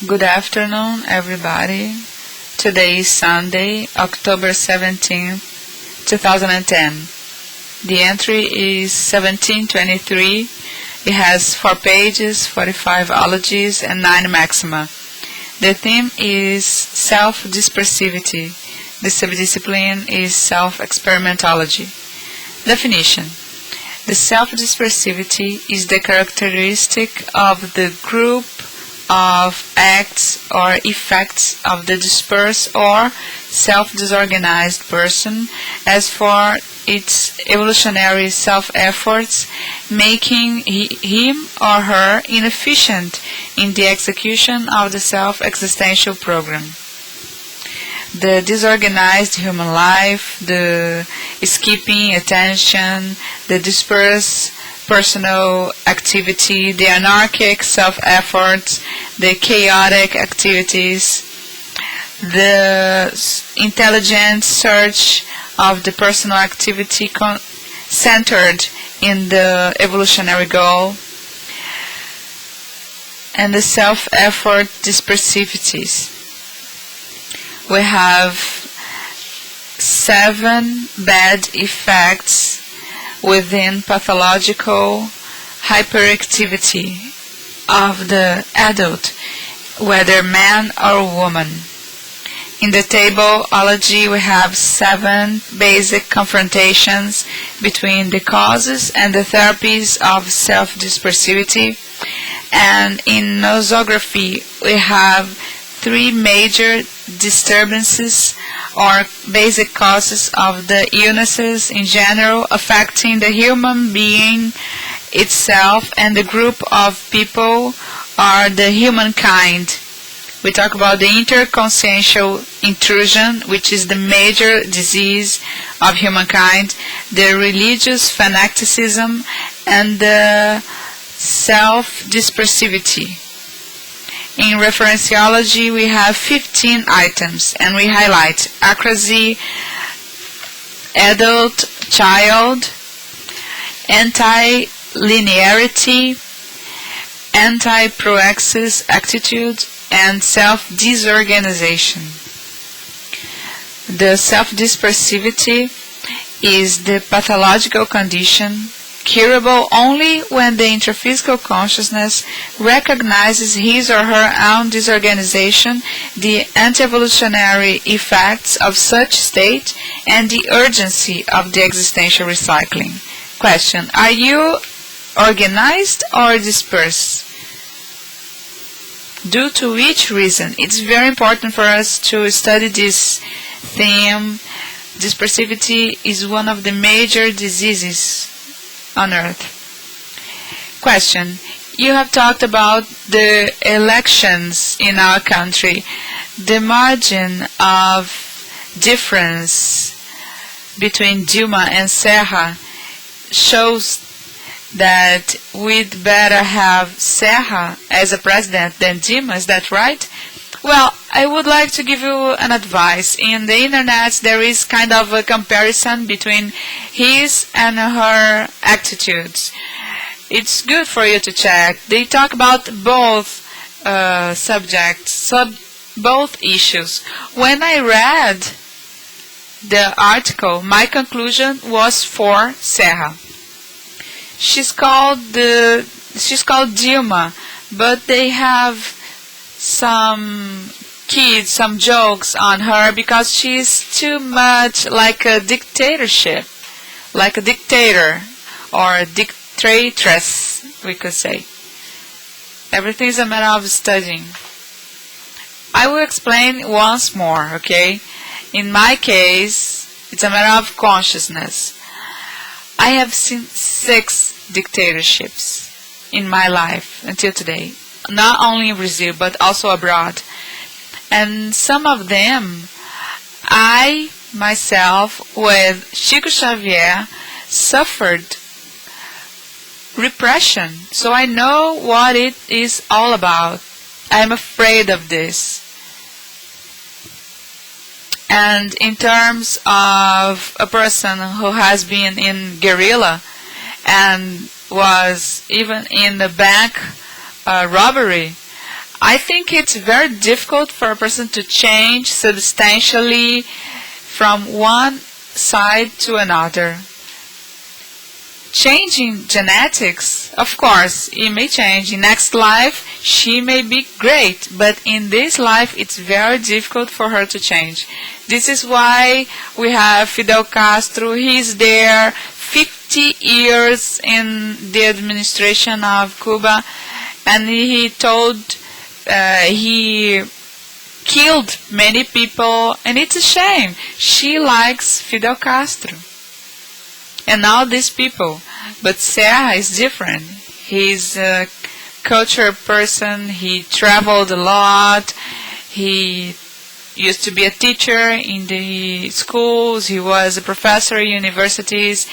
Good afternoon, everybody. Today is Sunday, October 17, 2010. The entry is 1723. It has 4 pages, 45 ologies, and 9 maxima. The theme is Self-dispersivity. The subdiscipline is Self-experimentology. Definition. The self-dispersivity is the characteristic of the group of acts or effects of the dispersed or self-disorganized person as for its evolutionary self-efforts, making him or her inefficient in the execution of the self-existential program. The disorganized human life, the skipping attention, the dispersed personal activity, the anarchic self-efforts, the chaotic activities, the intelligent search of the personal activity centered in the evolutionary goal, and the self-effort dispersivities. We have 7 bad effects within pathological hyperactivity of the adult, whether man or woman. In the tableology, we have 7 basic confrontations between the causes and the therapies of self-dispersivity. And in nosography, we have 3 major disturbances or basic causes of the illnesses in general affecting the human being itself and the group of people or the humankind. We talk about the interconsciential intrusion, which is the major disease of humankind, the religious fanaticism, and the self-dispersivity. In referenciology, we have 15 items, and we highlight acracy, adult, child, anti-linearity, anti-proaxis attitude, and self-disorganization. The self-dispersivity is the pathological condition curable only when the intraphysical consciousness recognizes his or her own disorganization, the anti-evolutionary effects of such state, and the urgency of the existential recycling. Question: are you organized or dispersed? Due to which reason? It's very important for us to study this theme. Dispersivity is one of the major diseases on earth. Question: you have talked about the elections in our country. The margin of difference between Dilma and Serra shows that we'd better have Serra as a president than Dilma. Is that right? Well, I would like to give you an advice. In the internet, there is kind of a comparison between his and her attitudes. It's good for you to check. They talk about both subjects, both issues. When I read the article, my conclusion was for Serra. She's called Dilma, but they have some kids, some jokes on her because she's too much like a dictatorship, like a dictator or a dictatress, we could say. Everything is a matter of studying. I will explain once more, okay? In my case, it's a matter of consciousness. I have seen 6 dictatorships in my life until today. Not only in Brazil, but also abroad. And some of them, I, myself, with Chico Xavier, suffered repression. So I know what it is all about. I am afraid of this. And in terms of a person who has been in guerrilla and was even in the bank robbery, I think it's very difficult for a person to change substantially from one side to another. Changing genetics, of course, it may change. In next life, she may be great, but in this life, it's very difficult for her to change. This is why we have Fidel Castro. He's there 50 years in the administration of Cuba, and he killed many people, and it's a shame. She likes Fidel Castro and all these people. But Serra is different. He's a culture person. He traveled a lot. He used to be a teacher in the schools. He was a professor at universities.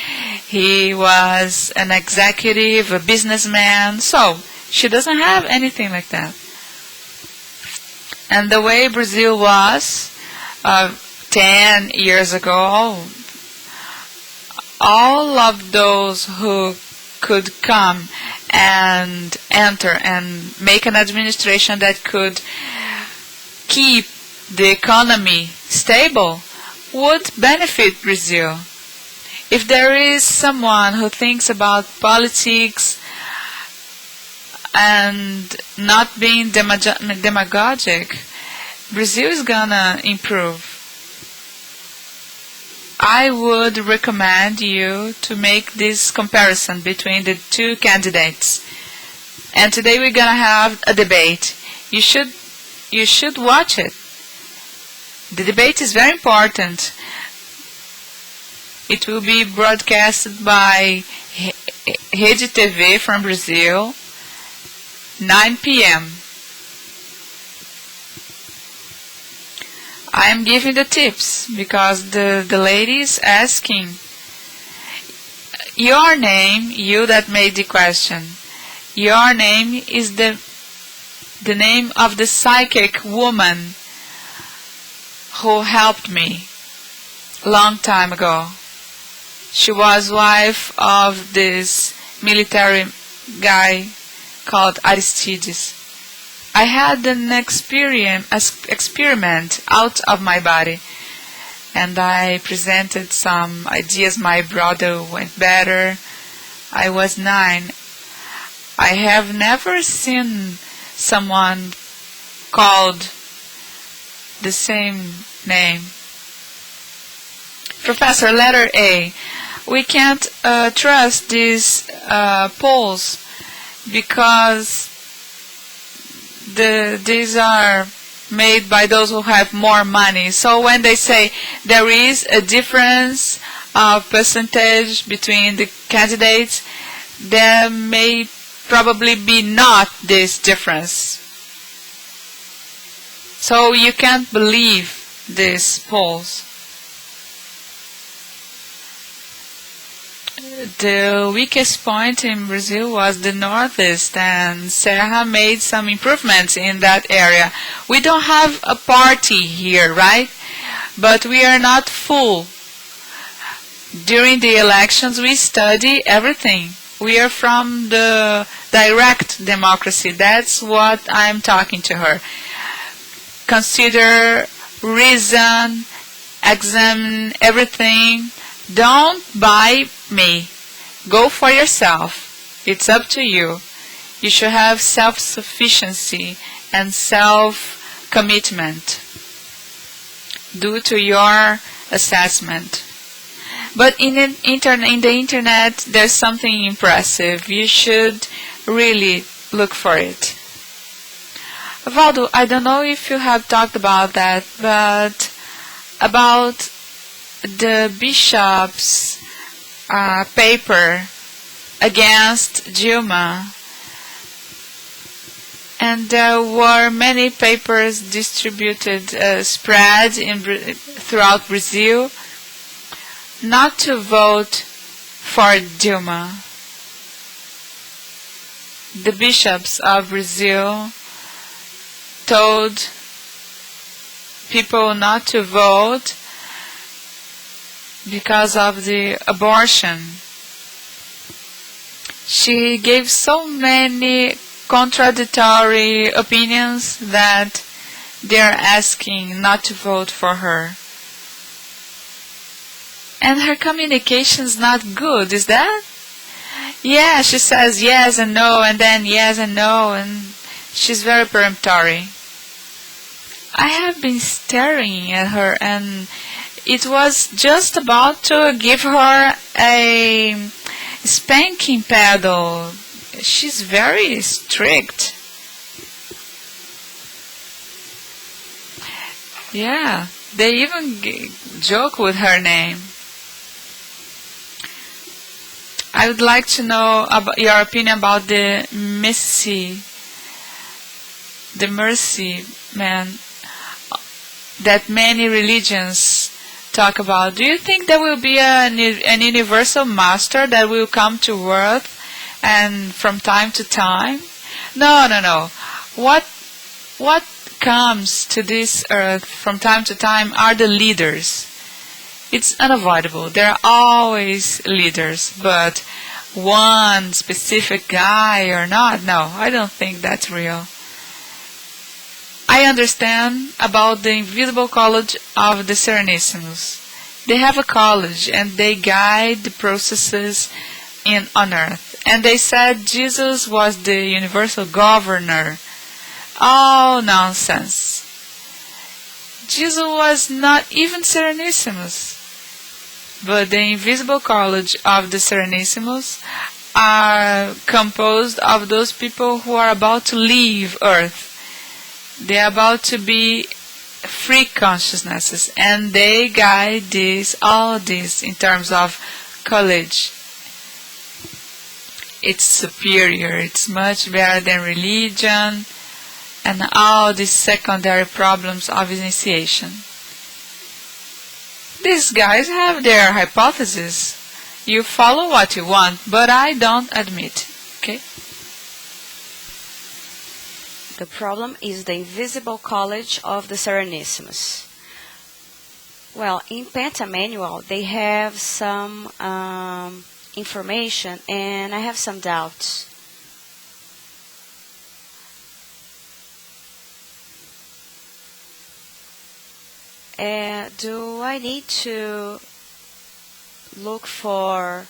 He was an executive, a businessman. So she doesn't have anything like that. And the way Brazil was 10 years ago, all of those who could come and enter and make an administration that could keep the economy stable would benefit Brazil. If there is someone who thinks about politics and not being demagogic, Brazil is gonna improve. I would recommend you to make this comparison between the two candidates. And today we're gonna have a debate. You should watch it. The debate is very important. It will be broadcasted by Rede TV from Brazil, 9 p.m. I am giving the tips because the lady is asking your name, you that made the question. Your name is the name of the psychic woman who helped me long time ago. She was wife of this military guy called Aristides. I had an experiment out of my body, and I presented some ideas. My brother went better. I was 9. I have never seen someone called the same name. Professor, letter A. We can't trust these polls because these are made by those who have more money. So when they say there is a difference of percentage between the candidates, there may probably be not this difference. So you can't believe these polls. The weakest point in Brazil was the Northeast, and Serra made some improvements in that area. We don't have a party here, right? But we are not full. During the elections, we study everything. We are from the direct democracy. That's what I'm talking to her. Consider, reason, examine everything. Don't buy me. Go for yourself. It's up to you. You should have self-sufficiency and self-commitment due to your assessment. But in the internet, there's something impressive. You should really look for it. Waldo, I don't know if you have talked about that, but about the bishop's paper against Dilma, and there were many papers distributed, spread throughout Brazil, not to vote for Dilma. The bishops of Brazil told people not to vote because of the abortion. She gave so many contradictory opinions that they are asking not to vote for her. And her communication is not good, is that? Yeah, she says yes and no, and then yes and no, and she's very peremptory. I have been staring at her, and it was just about to give her a spanking paddle. She's very strict. Yeah, they even joke with her name. I would like to know about your opinion about the mercy man that many religions talk about. Do you think there will be an universal master that will come to earth and from time to time? No. What comes to this earth from time to time are the leaders. It's unavoidable. There are always leaders, but one specific guy or not, no, I don't think that's real. I understand about the Invisible College of the Serenissimos. They have a college and they guide the processes on earth. And they said Jesus was the universal governor. Oh, nonsense. Jesus was not even Serenissimos. But the Invisible College of the Serenissimos are composed of those people who are about to leave Earth. They are about to be free consciousnesses, and they guide all this in terms of college. It's superior, it's much better than religion and all these secondary problems of initiation. These guys have their hypotheses. You follow what you want, but I don't admit. Okay? The problem is the Invisible College of the Serenissimos. Well, in Penta Manual, they have some information, and I have some doubts. Do I need to look for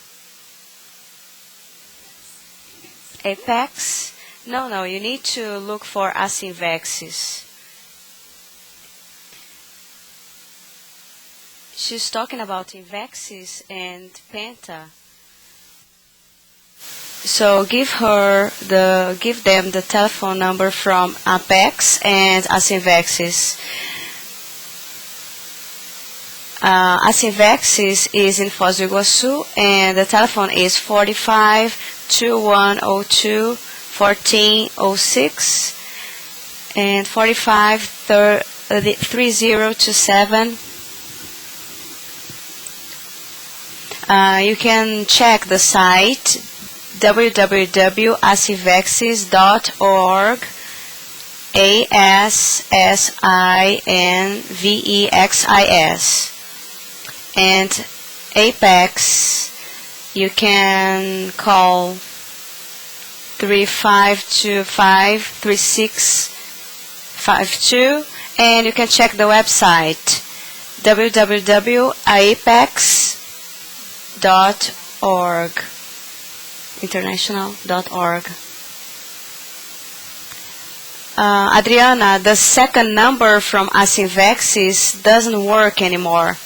apex? No, you need to look for asynvexis. She's talking about invexis and penta. So give them the telephone number from apex and asynvexis. Asynvexis is in Foz do Iguaçu, and the telephone is 45-2102-1406 and 45-3027. You can check the site www.asynvexis.org, ASSINVEXIS. And Apex, you can call 3525-3652, and you can check the website www.apex.org, international.org. Adriana, the second number from Asynvexis doesn't work anymore.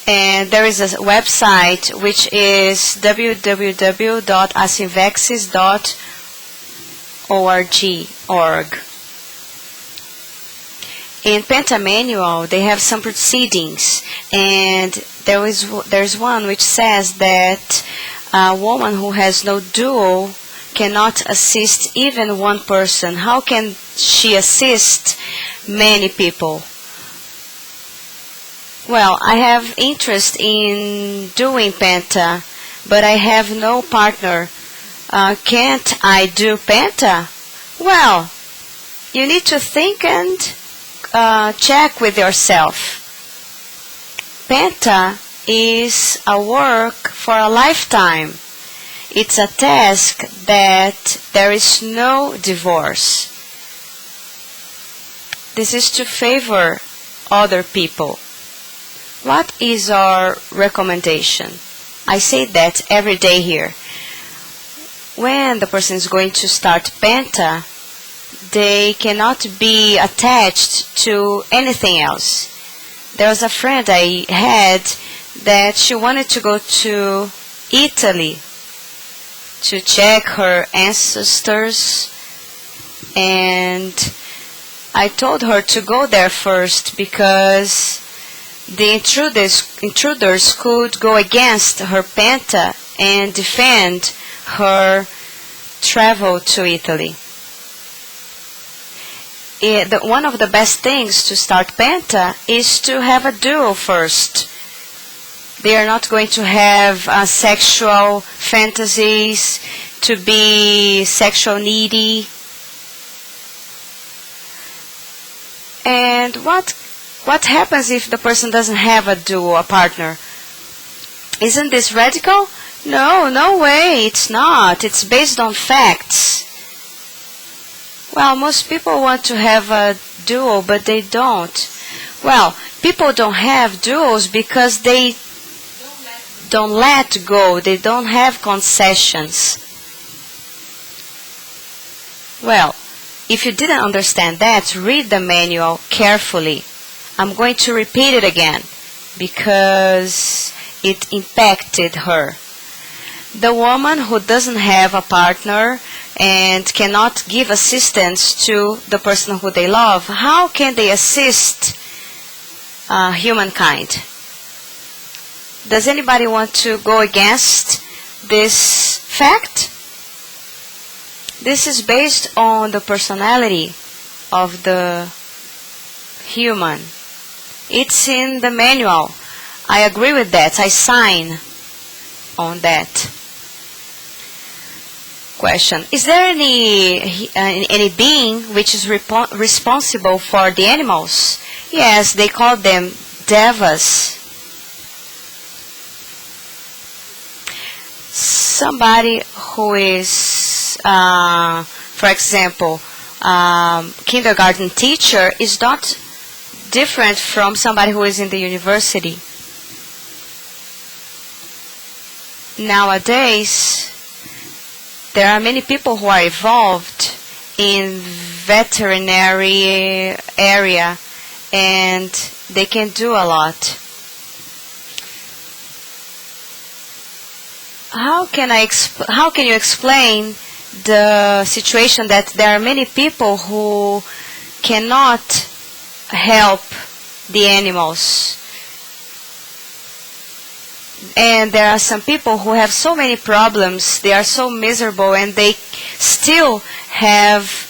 And there is a website which is www.asynvexis.org. In Penta Manual, they have some proceedings, and there's one which says that a woman who has no dual cannot assist even one person. How can she assist many people? Well, I have interest in doing Penta, but I have no partner. Can't I do Penta? Well, you need to think and check with yourself. Penta is a work for a lifetime. It's a task that there is no divorce. This is to favor other people. What is our recommendation? I say that every day here. When the person is going to start Penta, they cannot be attached to anything else. There was a friend I had that she wanted to go to Italy to check her ancestors, and I told her to go there first because the intruders could go against her Penta and defend her travel to Italy. One of the best things to start Penta is to have a duo first. They are not going to have sexual fantasies, to be sexual needy. And what happens if the person doesn't have a duo, a partner? Isn't this radical? No, no way, it's not. It's based on facts. Well, most people want to have a duo, but they don't. Well, people don't have duos because they don't let go. They don't have concessions. Well, if you didn't understand that, read the manual carefully. I'm going to repeat it again because it impacted her. The woman who doesn't have a partner and cannot give assistance to the person who they love, how can they assist humankind? Does anybody want to go against this fact? This is based on the personality of the human. It's in the manual. I agree with that. I sign on that. Question. Is there any being which is responsible for the animals? Yes, they call them devas. Somebody who is, for example, kindergarten teacher is not different from somebody who is in the university. Nowadays, there are many people who are involved in veterinary area, and they can do a lot. How can you explain the situation that there are many people who cannot help the animals? And there are some people who have so many problems, they are so miserable, and they still have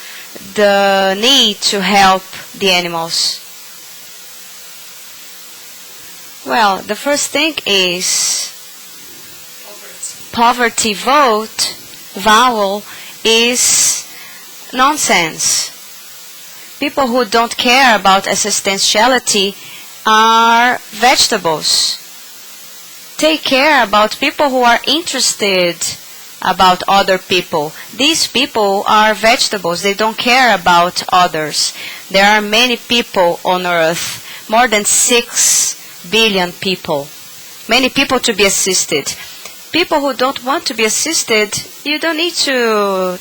the need to help the animals. Well, the first thing is poverty vowel is nonsense. People who don't care about existentiality are vegetables. Take care about people who are interested about other people. These people are vegetables. They don't care about others. There are many people on earth, more than 6 billion people. Many people to be assisted. People who don't want to be assisted, you don't need to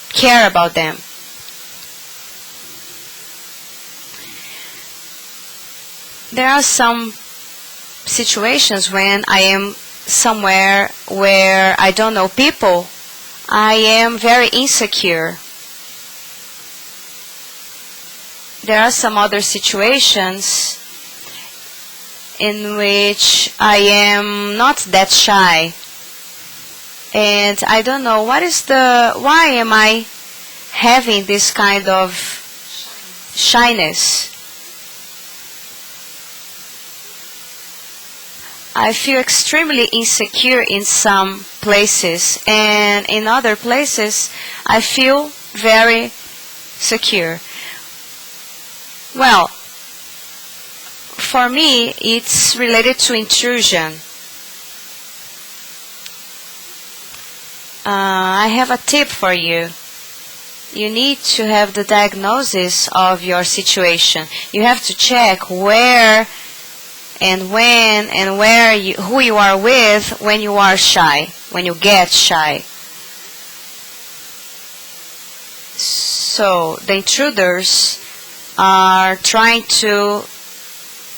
care about them. There are some situations when I am somewhere where I don't know people, I am very insecure. There are some other situations in which I am not that shy, and I don't know why am I having this kind of shyness. I feel extremely insecure in some places, and in other places I feel very secure. Well, for me it's related to intrusion. I have a tip for you. You need to have the diagnosis of your situation. You have to check where and when and who you are with when you are shy, when you get shy. So the intruders are trying to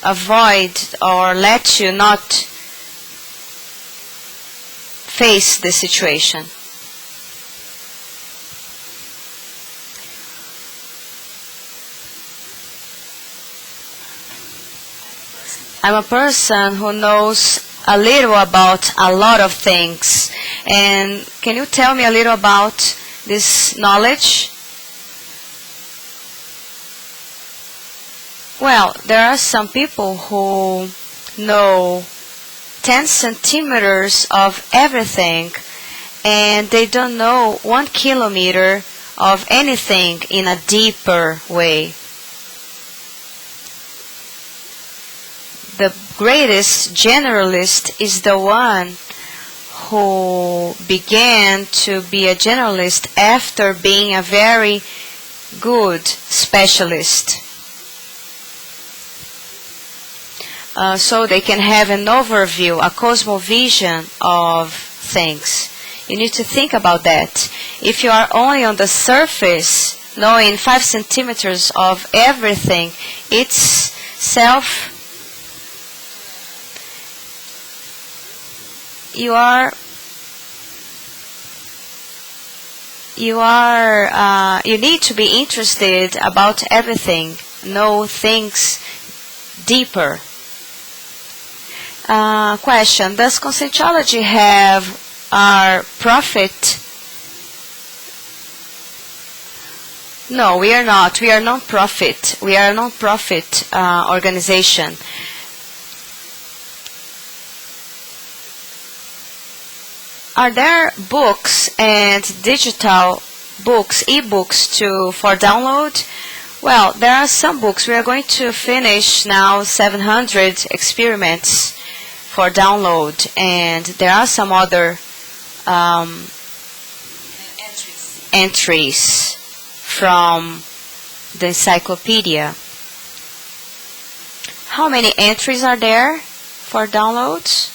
avoid or let you not face the situation. I'm a person who knows a little about a lot of things. And can you tell me a little about this knowledge? Well, there are some people who know 10 centimeters of everything, and they don't know 1 kilometer of anything in a deeper way. The greatest generalist is the one who began to be a generalist after being a very good specialist. So they can have an overview, a cosmovision of things. You need to think about that. If you are only on the surface, knowing 5 centimeters of everything, it's you need to be interested about everything, know things deeper. Question: does Conscientology have our profit? No, we are not. We are non-profit. We are a non-profit organization. Are there books and digital books, e-books for download? Well, there are some books. We are going to finish now 700 experiments for download, and there are some other entries from the encyclopedia. How many entries are there for downloads?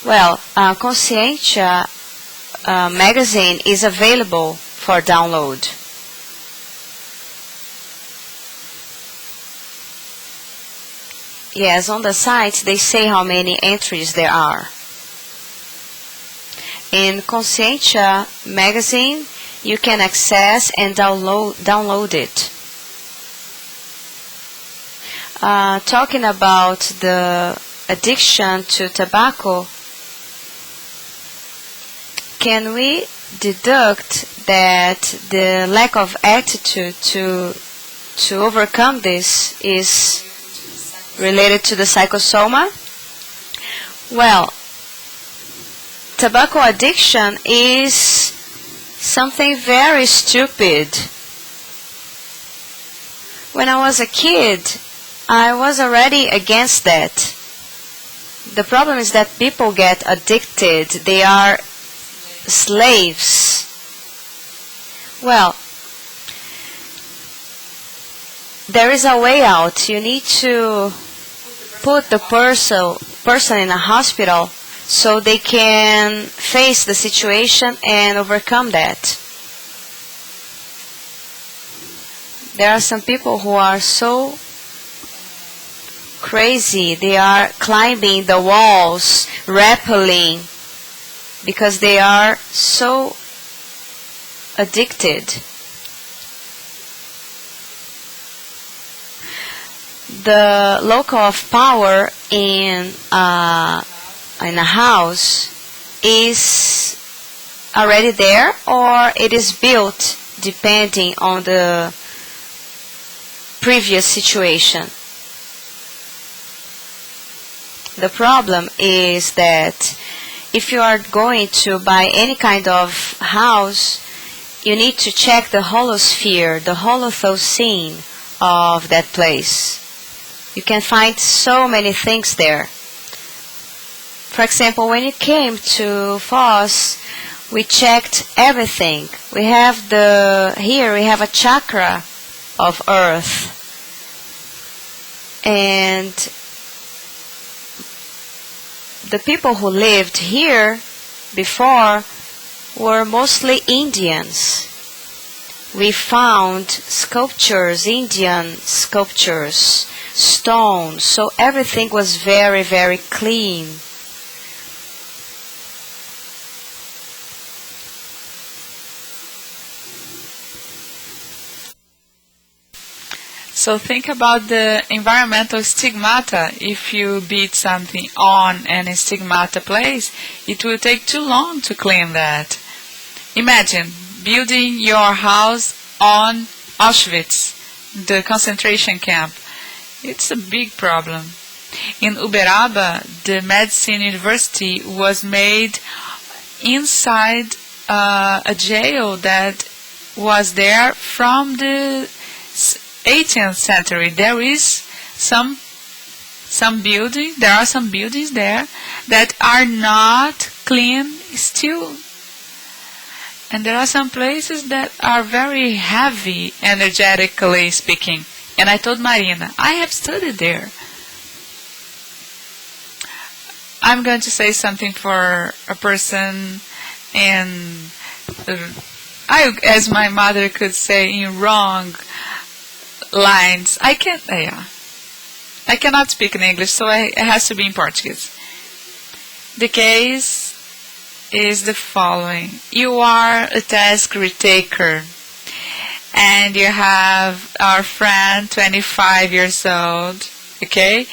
Well, Conscientia magazine is available for download. Yes, on the site they say how many entries there are. In Conscientia magazine, you can access and download it. Talking about the addiction to tobacco, can we deduct that the lack of attitude to overcome this is related to the psychosoma? Well, tobacco addiction is something very stupid. When I was a kid, I was already against that. The problem is that people get addicted. They are slaves. Well, there is a way out. You need to put the person in a hospital so they can face the situation and overcome that. There are some people who are so crazy. They are climbing the walls, rappelling, because they are so addicted. The locus of power in a house is already there, or it is built depending on the previous situation. The problem is that if you are going to buy any kind of house, you need to check the holosphere, the holothosene of that place. You can find so many things there. For example, when it came to Foz, we checked everything. Here we have a chakra of earth. And the people who lived here before were mostly Indians. We found sculptures, Indian sculptures, stones, so everything was very, very clean. So think about the environmental stigmata. If you beat something on and a stigmata place, it will take too long to clean that. Imagine building your house on Auschwitz, the concentration camp. It's a big problem. In Uberaba, the medicine university was made inside a jail that was there from the 18th century. There are some buildings there that are not clean still. And there are some places that are very heavy, energetically speaking. And I told Marina, I have studied there. I'm going to say something for a person, and as my mother could say, in wrong lines. I cannot speak in English, so it has to be in Portuguese. The case is the following. You are a task retaker, and you have our friend, 25 years old, okay?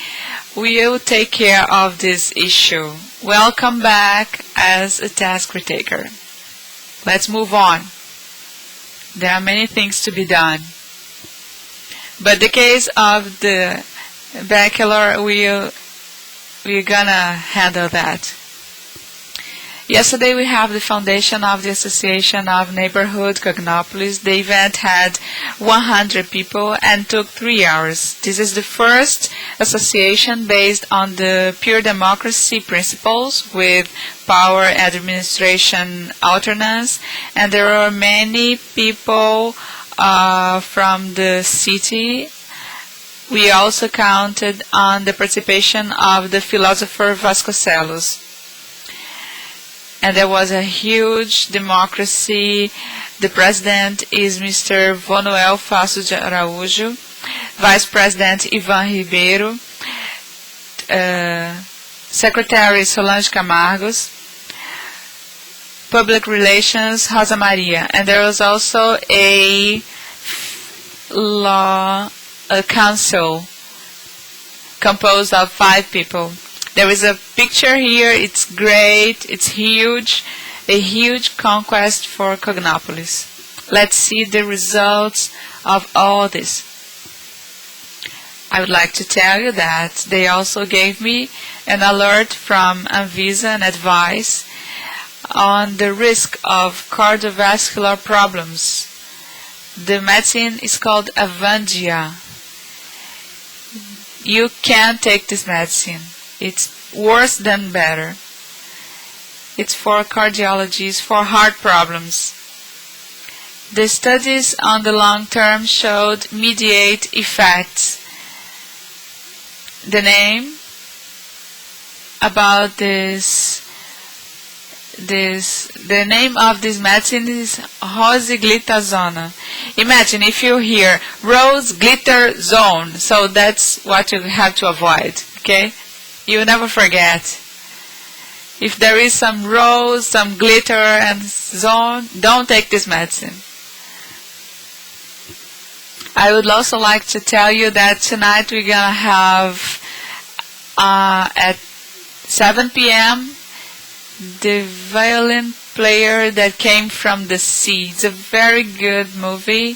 We will take care of this issue. Welcome back as a task retaker. Let's move on. There are many things to be done. But the case of the bachelor, we're gonna handle that. Yesterday we have the foundation of the Association of Neighborhood Cognopolis. The event had 100 people and took 3 hours. This is the first association based on the pure democracy principles with power administration alternance, and there are many people from the city. We also counted on the participation of the philosopher Vasconcelos. And there was a huge democracy. The president is Mr. Vonoel Fasso de Araújo, Vice President Ivan Ribeiro, Secretary Solange Camargos, Public Relations Rosa Maria. And there was also a council composed of 5 people. There is a picture here. It's great. It's huge. A huge conquest for Cognopolis. Let's see the results of all this. I would like to tell you that they also gave me an alert from Anvisa, an advice on the risk of cardiovascular problems. The medicine is called Avandia. You can't take this medicine. It's worse than better. It's for cardiology, it's for heart problems. The studies on the long term showed immediate effects. The name about the name of this medicine is rosiglitazone. Imagine if you hear rose glitter zone, so that's what you have to avoid, okay? You will never forget. If there is some rose, some glitter and zone, don't take this medicine. I would also like to tell you that tonight we're going to have at 7 p.m. the violin player that came from the sea. It's a very good movie.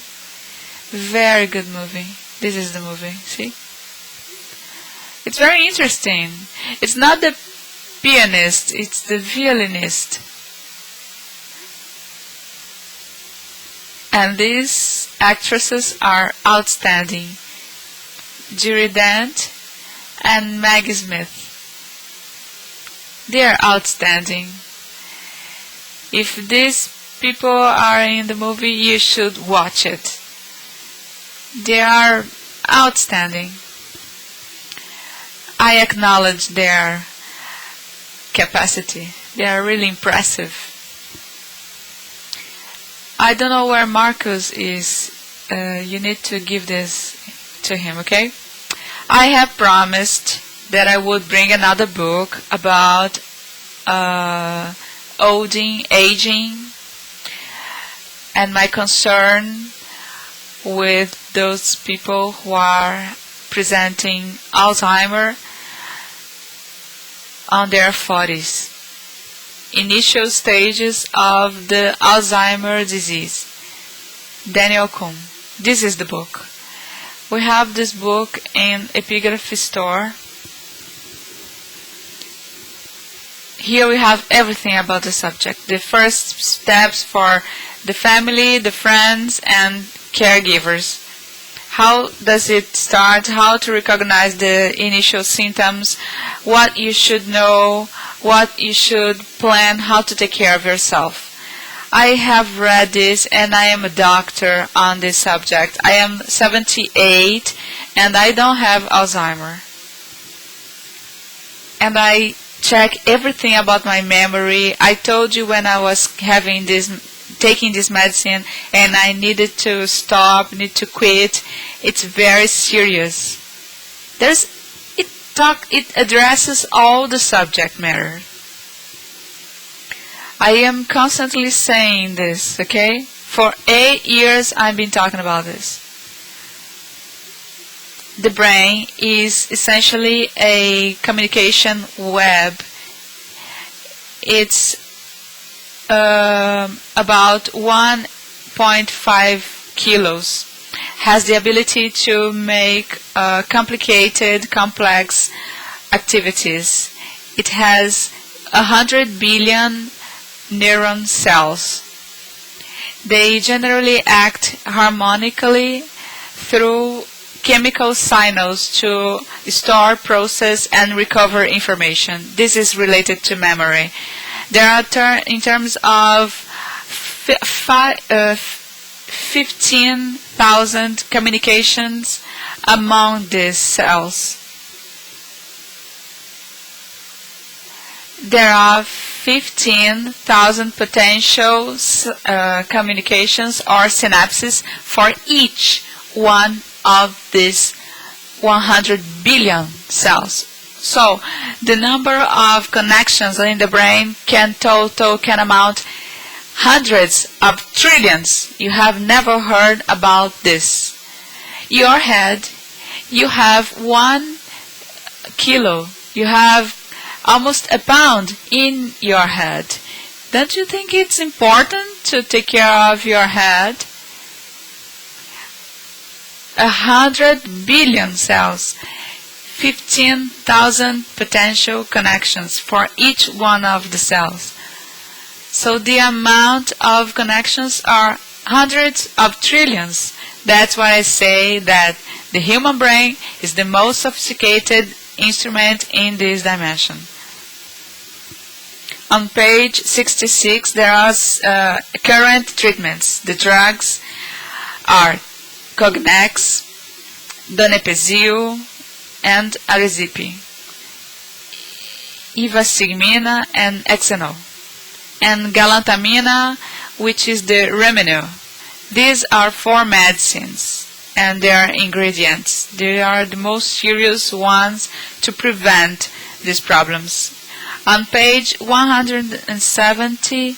Very good movie. This is the movie. See? It's very interesting. It's not the pianist, it's the violinist. And these actresses are outstanding. Judy Dent and Maggie Smith. They are outstanding. If these people are in the movie, you should watch it. They are outstanding. I acknowledge their capacity. They are really impressive. I don't know where Marcus is. You need to give this to him, okay? I have promised that I would bring another book about aging and my concern with those people who are presenting Alzheimer on their 40s. Initial stages of the Alzheimer disease. Daniel Kuhn. This is the book. We have this book in Epigraphy Store. Here we have everything about the subject. The first steps for the family, the friends, and caregivers. How does it start? How to recognize the initial symptoms? What you should know? What you should plan? How to take care of yourself? I have read this and I am a doctor on this subject. I am 78 and I don't have Alzheimer. And I check everything about my memory. I told you when I was taking this medicine and I needed to stop, need to quit. It's very serious. It addresses all the subject matter. I am constantly saying this, okay? For 8 years I've been talking about this. The brain is essentially a communication web. It's about 1.5 kilos. Has the ability to make complicated, complex activities. It has 100 billion neuron cells. They generally act harmonically through chemical signals to store, process, and recover information. This is related to memory. There are, in terms of 15,000 communications among these cells. There are 15,000 potential communications or synapses for each one of these 100 billion cells. So, the number of connections in the brain can amount hundreds of trillions. You have never heard about this. Your head, you have 1 kilo. You have almost a pound in your head. Don't you think it's important to take care of your head? 100 billion cells, 15,000 potential connections for each one of the cells. So the amount of connections are hundreds of trillions. That's why I say that the human brain is the most sophisticated instrument in this dimension. On page 66, there are current treatments. The drugs are Cognex, Donepezil, and Arezipi, Ivastigmina and Exenol, and Galantamina, which is the Remenil. These are 4 medicines and their ingredients. They are the most serious ones to prevent these problems. On page 170,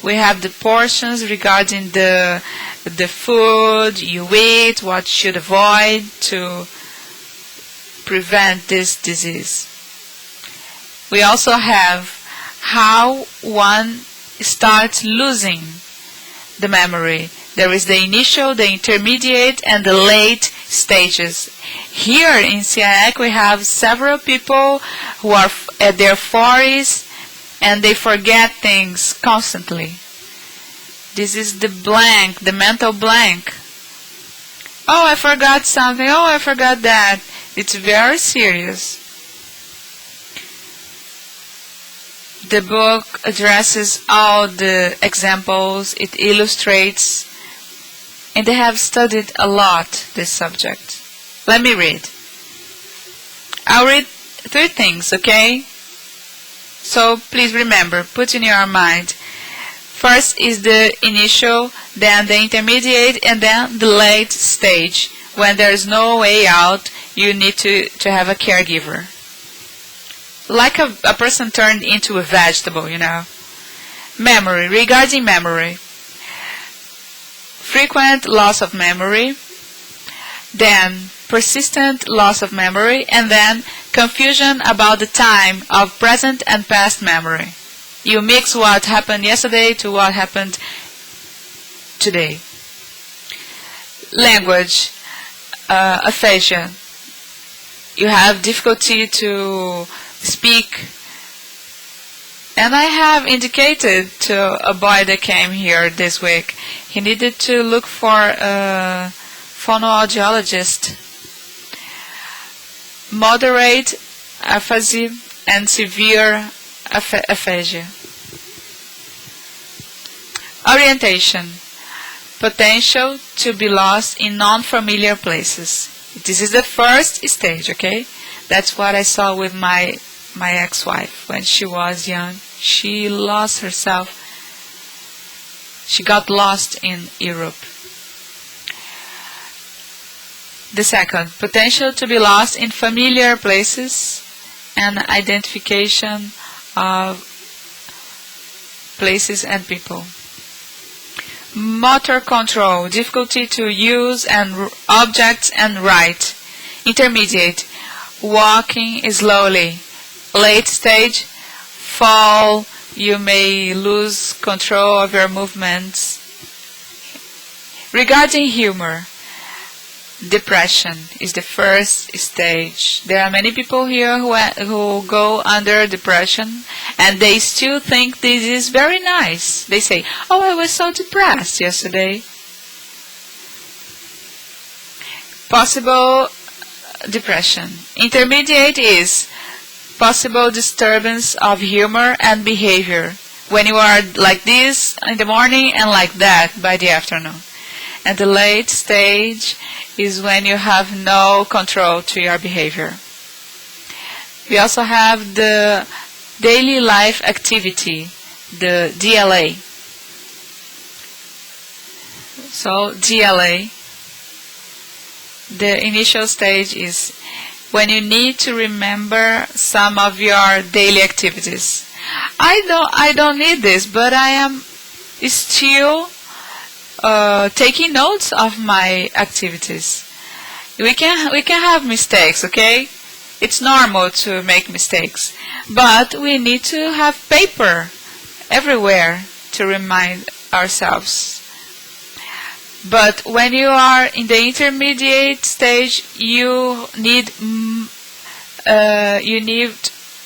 we have the portions regarding the food you eat, what you should avoid to prevent this disease. We also have how one starts losing the memory. There is the initial, the intermediate, and the late stages. Here in CEAEC we have several people who are at their 40s and they forget things constantly. This is the blank, the mental blank. Oh, I forgot something. Oh, I forgot that. It's very serious. The book addresses all the examples, it illustrates, and they have studied a lot this subject. Let me read. I'll read 3 things, okay? So please remember, put in your mind. First is the initial, then the intermediate, and then the late stage. When there's no way out, you need to have a caregiver. Like a person turned into a vegetable, you know. Memory. Regarding memory. Frequent loss of memory. Then persistent loss of memory. And then confusion about the time of present and past memory. You mix what happened yesterday to what happened today. Language. Aphasia. You have difficulty to speak. And I have indicated to a boy that came here this week, he needed to look for a phonoaudiologist. Moderate aphasia and severe aphasia. Orientation. Potential to be lost in non-familiar places. This is the first stage, okay? That's what I saw with my ex-wife when she was young. She lost herself. She got lost in Europe. The second, potential to be lost in familiar places and identification of places and people. Motor control, difficulty to use objects and write. Intermediate, walking slowly. Late stage, fall, you may lose control of your movements. Regarding humor, depression is the first stage. There are many people here who go under depression and they still think this is very nice. They say, oh, I was so depressed yesterday. Possible depression. Intermediate is possible disturbance of humor and behavior. When you are like this in the morning and like that by the afternoon. And the late stage is when you have no control to your behavior. We also have the daily life activity, the DLA. So DLA, the initial stage is when you need to remember some of your daily activities. I don't need this, but I am still taking notes of my activities. We can have mistakes, okay? It's normal to make mistakes, but we need to have paper everywhere to remind ourselves. But when you are in the intermediate stage, you need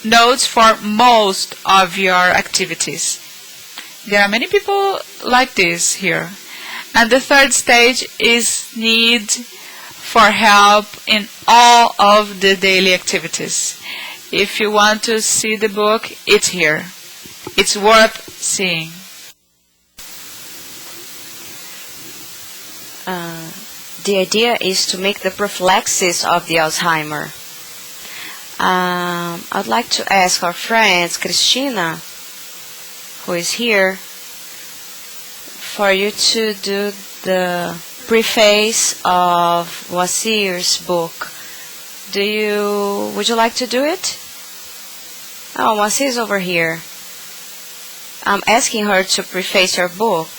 notes for most of your activities. There are many people like this here. And the third stage is need for help in all of the daily activities. If you want to see the book, it's here. It's worth seeing. The idea is to make the prophylaxis of the Alzheimer. I'd like to ask our friend Christina, who is here, for you to do the preface of Wasir's book. Would you like to do it? Oh, Wasir is over here. I'm asking her to preface her book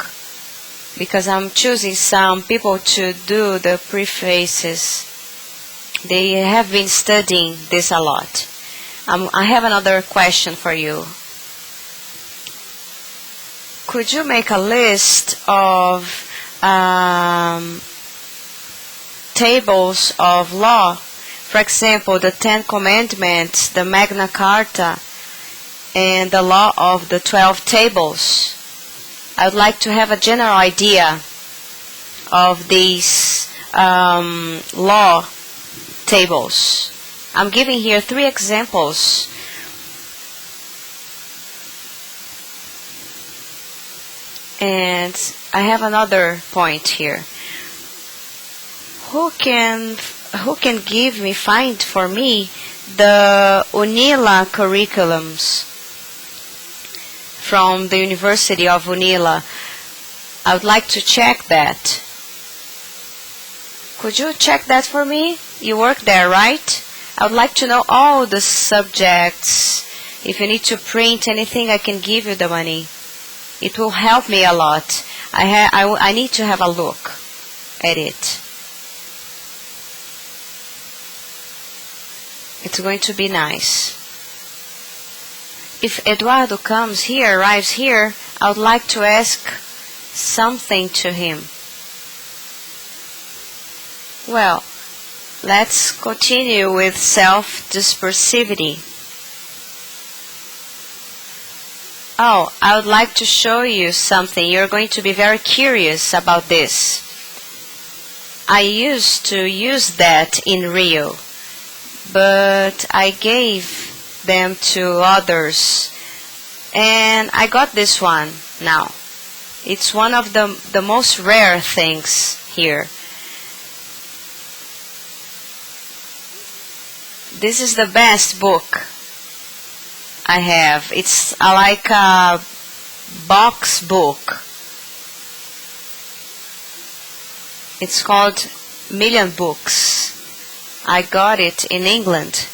because I'm choosing some people to do the prefaces. They have been studying this a lot. I have another question for you. Could you make a list of tables of law? For example, the 10 Commandments, the Magna Carta, and the law of the 12 tables. I would like to have a general idea of these law tables. I'm giving here 3 examples. And I have another point here. Who can find for me the UNILA curriculums from the University of UNILA? I would like to check that. Could you check that for me? You work there, right? I would like to know all the subjects. If you need to print anything, I can give you the money. It will help me a lot. I need to have a look at it. It's going to be nice. If Eduardo arrives here, I would like to ask something to him. Well, let's continue with self-dispersivity. Oh, I would like to show you something. You're going to be very curious about this. I used to use that in Rio, but I gave them to others, and I got this one now. It's one of the most rare things here. This is the best book I have. It's like a box book. It's called Million Books. I got it in England.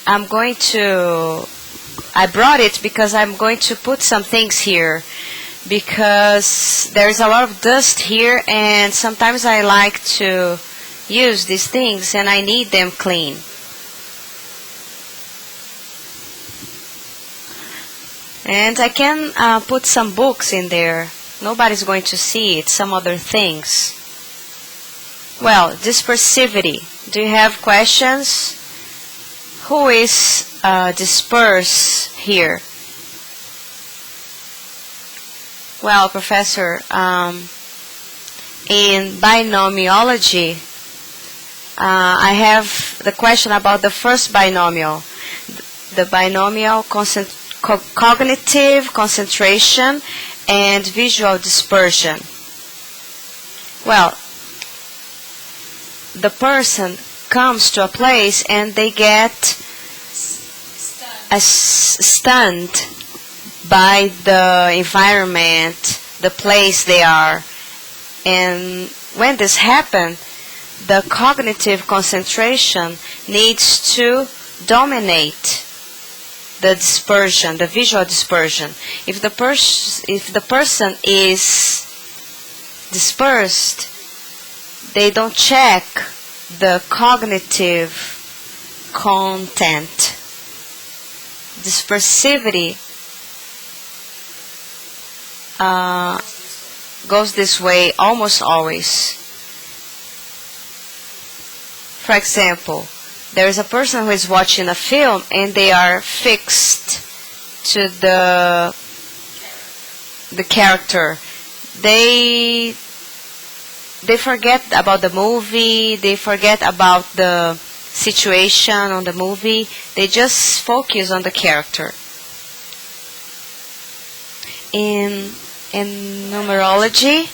I brought it because I'm going to put some things here, because there's a lot of dust here, and sometimes I like to use these things and I need them clean. And I can put some books in there. Nobody's going to see it, some other things. Well, dispersivity. Do you have questions? Who is disperse here? Well, Professor, in binomiology, I have the question about the first binomial, the binomial cognitive concentration and visual dispersion. Well, the person comes to a place and they get stunned by the environment, the place they are. And when this happens, the cognitive concentration needs to dominate the dispersion, the visual dispersion. If the person is dispersed, they don't check the cognitive content. Dispersivity goes this way almost always. For example, there is a person who is watching a film and they are fixed to the character. They forget about the movie, they forget about the situation on the movie, they just focus on the character. In numerology,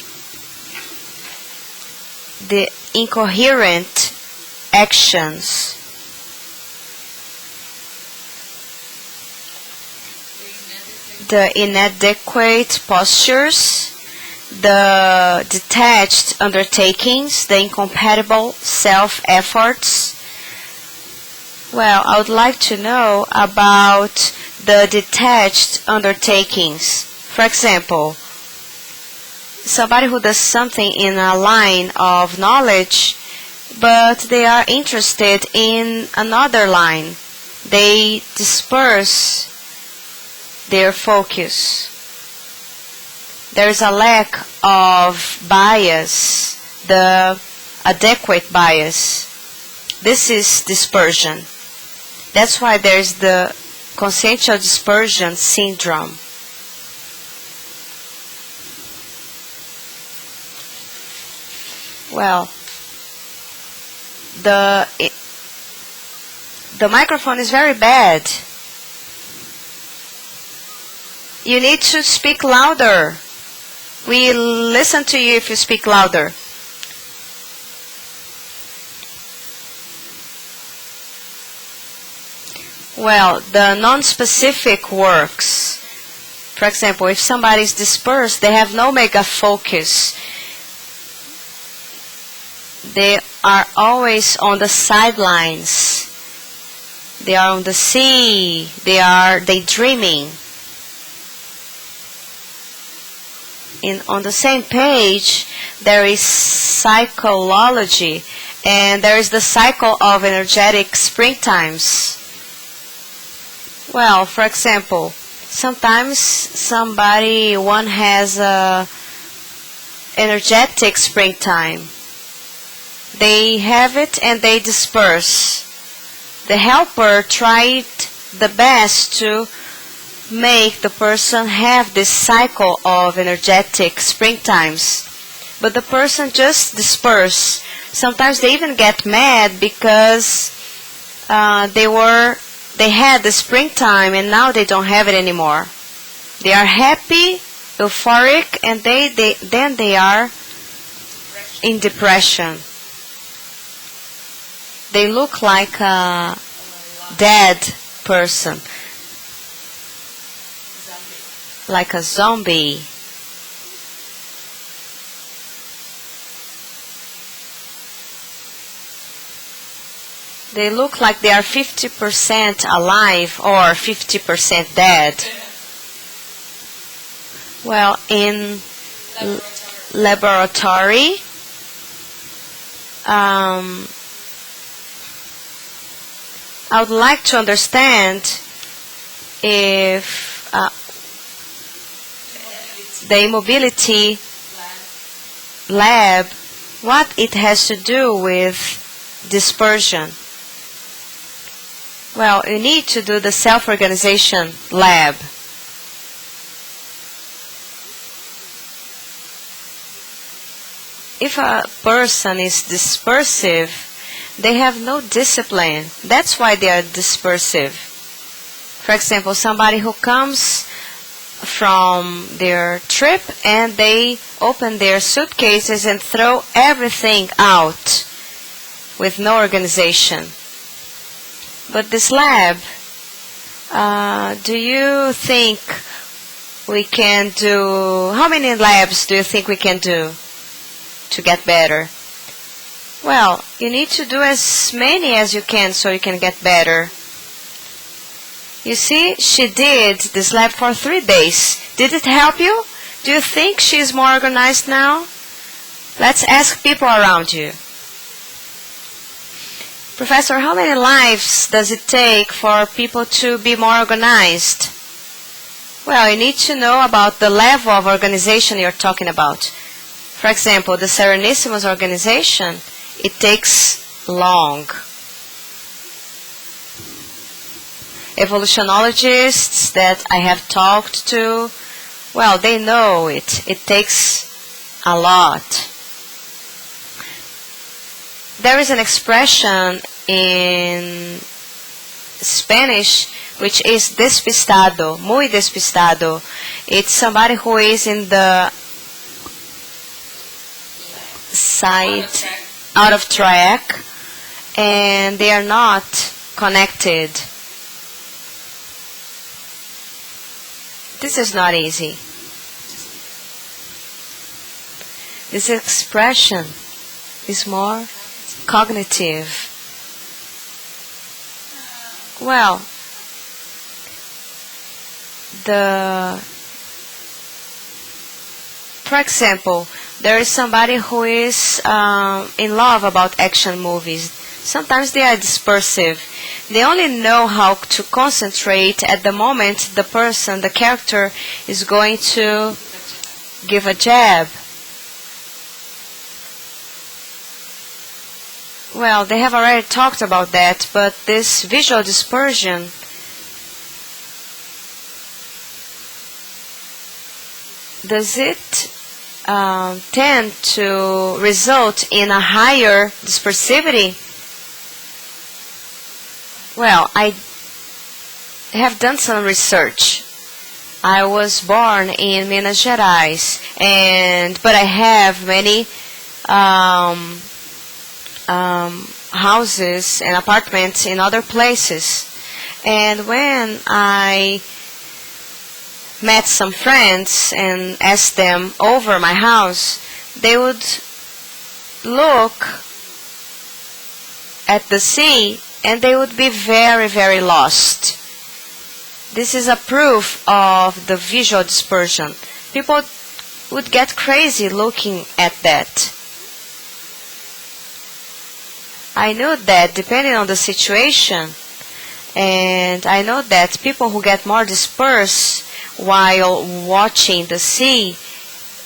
the incoherent actions, the inadequate postures, the detached undertakings, the incompatible self-efforts. Well, I would like to know about the detached undertakings. For example, somebody who does something in a line of knowledge, but they are interested in another line. They disperse their focus. There is a lack of bias, the adequate bias. This is dispersion. That's why there is the consensual dispersion syndrome. Well, the microphone is very bad. You need to speak louder. We listen to you if you speak louder. Well, the non-specific works. For example, if somebody is dispersed, they have no mega focus. They are always on the sidelines. They are on the sea. They are daydreaming. On the same page, there is psychology, and there is the cycle of energetic springtimes. Well, for example, sometimes one has a energetic springtime. They have it and they disperse. The helper tried the best to make the person have this cycle of energetic springtimes, but the person just disperse. Sometimes they even get mad because they had the springtime and now they don't have it anymore. They are happy, euphoric, and then they are in depression. They look like a dead person, like a zombie. They look like they are 50% alive or 50% dead. Well, in laboratory, I would like to understand if the immobility lab, what it has to do with dispersion. Well, you need to do the self-organization lab. If a person is dispersive, they have no discipline. That's why they are dispersive. For example, somebody who comes from their trip and they open their suitcases and throw everything out with no organization. But this lab, do you think we can do, how many labs do you think we can do to get better? Well, you need to do as many as you can so you can get better. You see, she did this lab for 3 days. Did it help you? Do you think she's more organized now? Let's ask people around you. Professor, how many lives does it take for people to be more organized? Well, you need to know about the level of organization you're talking about. For example, the Serenissimos organization, it takes long. Evolutionologists that I have talked to, well, they know it. It takes a lot. There is an expression in Spanish which is despistado, muy despistado. It's somebody who is in the side, out of track, and they are not connected. This is not easy. This expression is more cognitive. Well, for example, there is somebody who is in love about action movies. Sometimes they are dispersive. They only know how to concentrate at the moment the person, the character, is going to give a jab. Well, they have already talked about that, but this visual dispersion does it tend to result in a higher dispersivity? Well, I have done some research. I was born in Minas Gerais, but I have many houses and apartments in other places. And when I met some friends and asked them over my house, they would look at the sea and they would be very, very lost. This is a proof of the visual dispersion. People would get crazy looking at that. I know that depending on the situation, and I know that people who get more dispersed while watching the sea,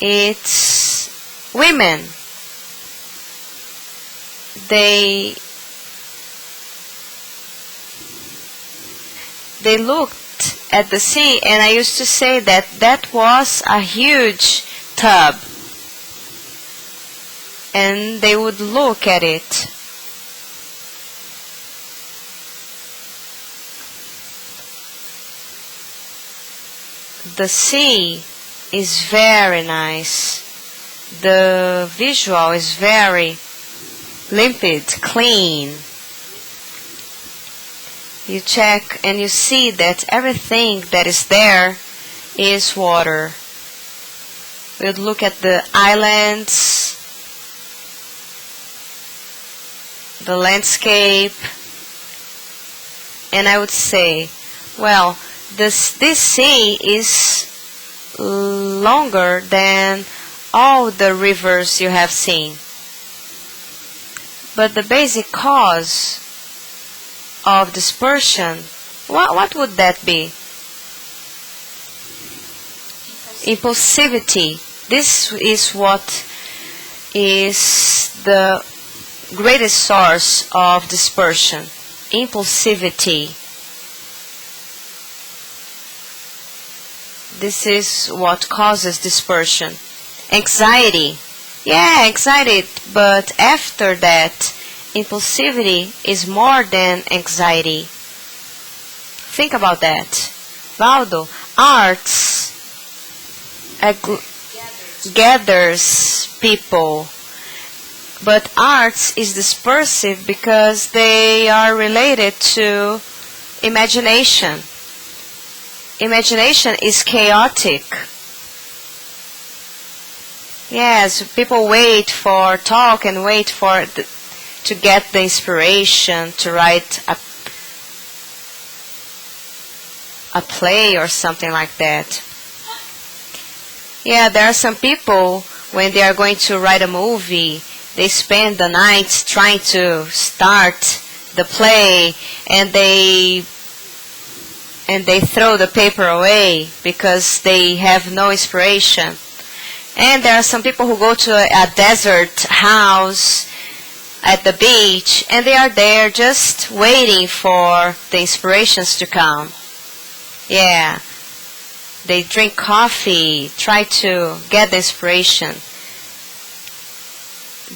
it's women. They looked at the sea, and I used to say that that was a huge tub, and they would look at it. The sea is very nice. The visual is very limpid, clean. You check and you see that everything that is there is water. We would look at the islands, the landscape, and I would say, well, this sea is longer than all the rivers you have seen. But the basic cause of dispersion, what would that be? Impulsivity. This is what is the greatest source of dispersion. Impulsivity. This is what causes dispersion. Anxiety. Yeah, anxiety, but after that, impulsivity is more than anxiety. Think about that. Waldo, arts gathers people, but arts is dispersive because they are related to imagination. Imagination is chaotic. Yes, people wait for talk and wait for to get the inspiration to write a play or something like that. Yeah, there are some people, when they are going to write a movie, they spend the night trying to start the play, and they throw the paper away because they have no inspiration. And there are some people who go to a desert house at the beach, and they are there just waiting for the inspirations to come. Yeah, they drink coffee, try to get the inspiration.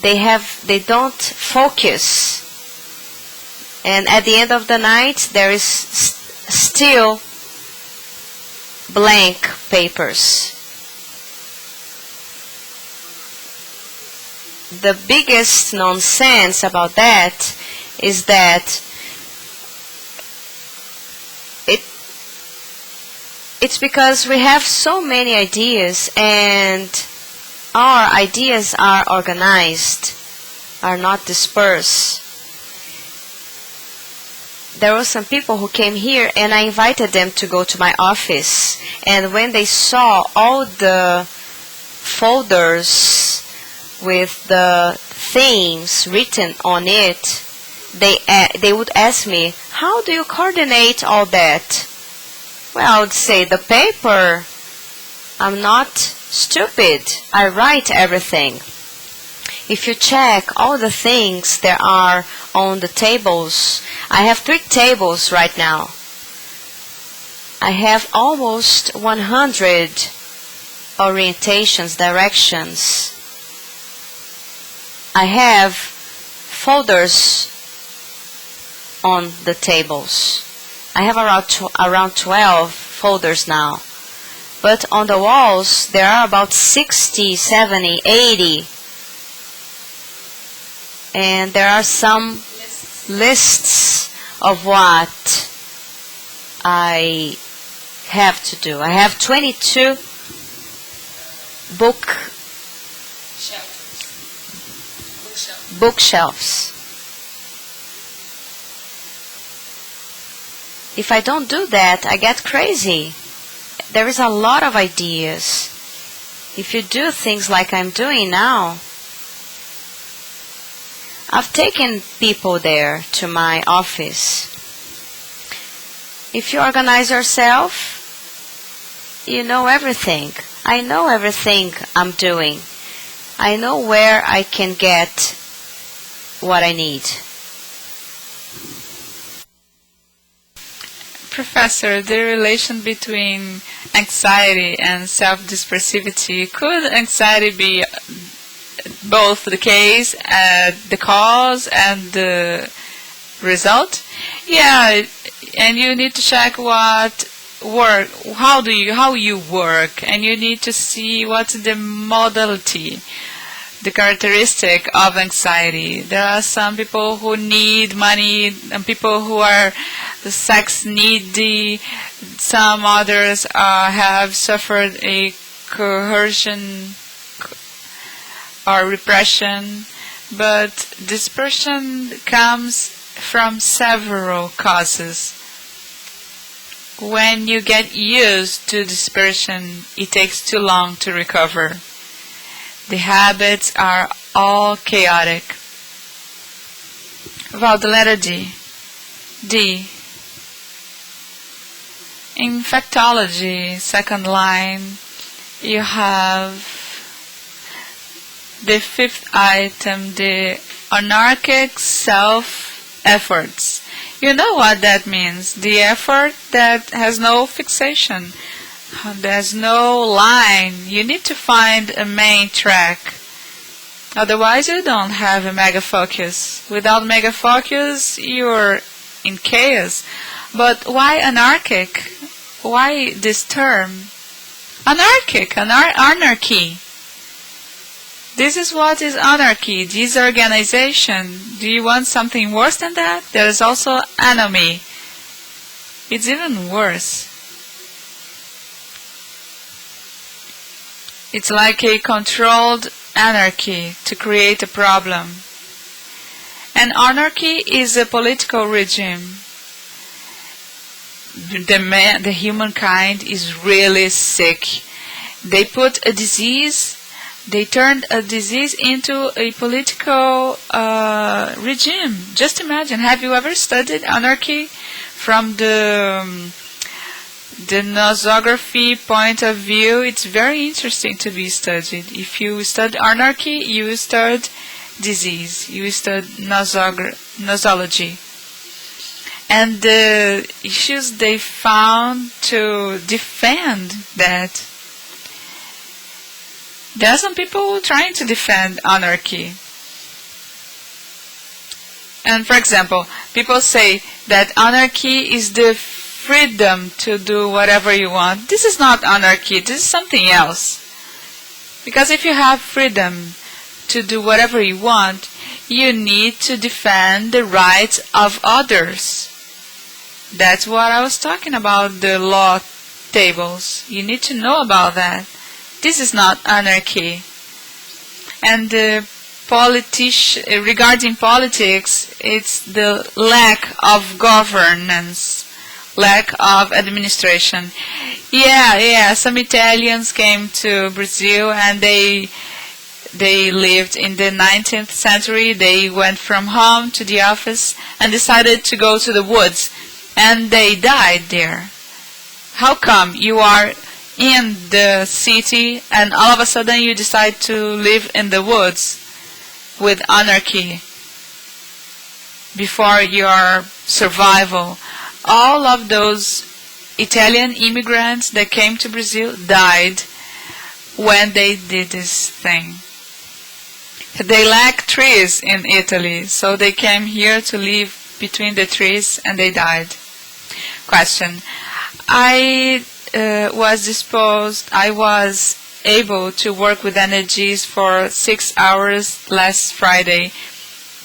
They don't focus, and at the end of the night there is still blank papers. The biggest nonsense about that is that it's because we have so many ideas and our ideas are organized, are not dispersed. There were some people who came here and I invited them to go to my office, and when they saw all the folders with the themes written on it, they would ask me, how do you coordinate all that? Well, I would say, the paper, I'm not stupid, I write everything. If you check all the things there are on the tables, I have 3 tables right now. I have almost 100 orientations, directions. I have folders on the tables. I have around 12 folders now. But on the walls, there are about 60, 70, 80. And there are some lists of what I have to do. I have 22 bookshelves. If I don't do that, I get crazy. There is a lot of ideas. If you do things like I'm doing now, I've taken people there to my office. If you organize yourself, you know everything. I know everything I'm doing. I know where I can get what I need. Professor, the relation between anxiety and self-dispersivity, could anxiety be both the case, the cause, and the result? Yeah, and you need to check how you work, and you need to see what's the modality, the characteristic of anxiety. There are some people who need money, and people who are sex needy. Some others have suffered a coercion or repression, but dispersion comes from several causes. When you get used to dispersion, it takes too long to recover. The habits are all chaotic. About the letter D. D. In factology, second line, you have the fifth item, the anarchic self-efforts. You know what that means. The effort that has no fixation. There's no line. You need to find a main track. Otherwise, you don't have a mega focus. Without mega focus, you're in chaos. But why anarchic? Why this term? Anarchic, anarchy. This is what is anarchy, disorganization. Do you want something worse than that? There is also anomie. It's even worse. It's like a controlled anarchy to create a problem. And anarchy is a political regime. The humankind is really sick. They put a disease. They turned a disease into a political regime. Just imagine, have you ever studied anarchy from the nosography point of view? It's very interesting to be studied. If you study anarchy, you study disease. You study nosology. And the issues they found to defend that. There are some people trying to defend anarchy. And for example, people say that anarchy is the freedom to do whatever you want. This is not anarchy, this is something else. Because if you have freedom to do whatever you want, you need to defend the rights of others. That's what I was talking about, the law tables. You need to know about that. This is not anarchy. And regarding politics, it's the lack of governance, lack of administration. Yeah, some Italians came to Brazil and they lived in the 19th century. They went from home to the office and decided to go to the woods. And they died there. How come you are in the city and all of a sudden you decide to live in the woods with anarchy before your survival? All of those Italian immigrants that came to Brazil died when they did this thing. They lack trees in Italy, so they came here to live between the trees and they died. Question. I I was able to work with energies for 6 hours last Friday,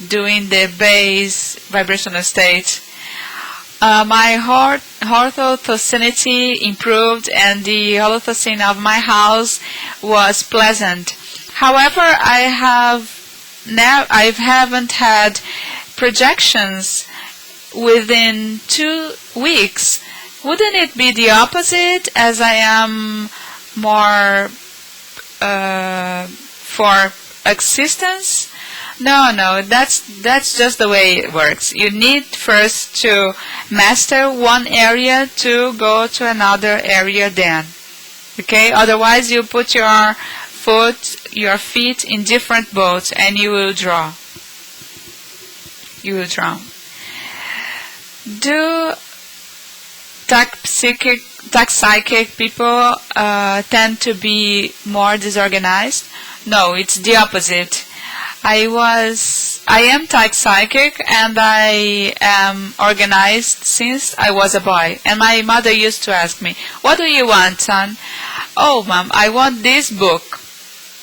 doing the base vibrational state. My orthotoxicity improved, and the orthotocin of my house was pleasant. However, I haven't had projections within 2 weeks. Wouldn't it be the opposite, as I am more for existence? No, that's just the way it works. You need first to master one area to go to another area then. Okay? Otherwise you put your feet in different boats and you will drown. Do psychic people tend to be more disorganized? No, it's the opposite. I am psychic, and I am organized since I was a boy. And my mother used to ask me, "What do you want, son?" "Oh, Mom, I want this book.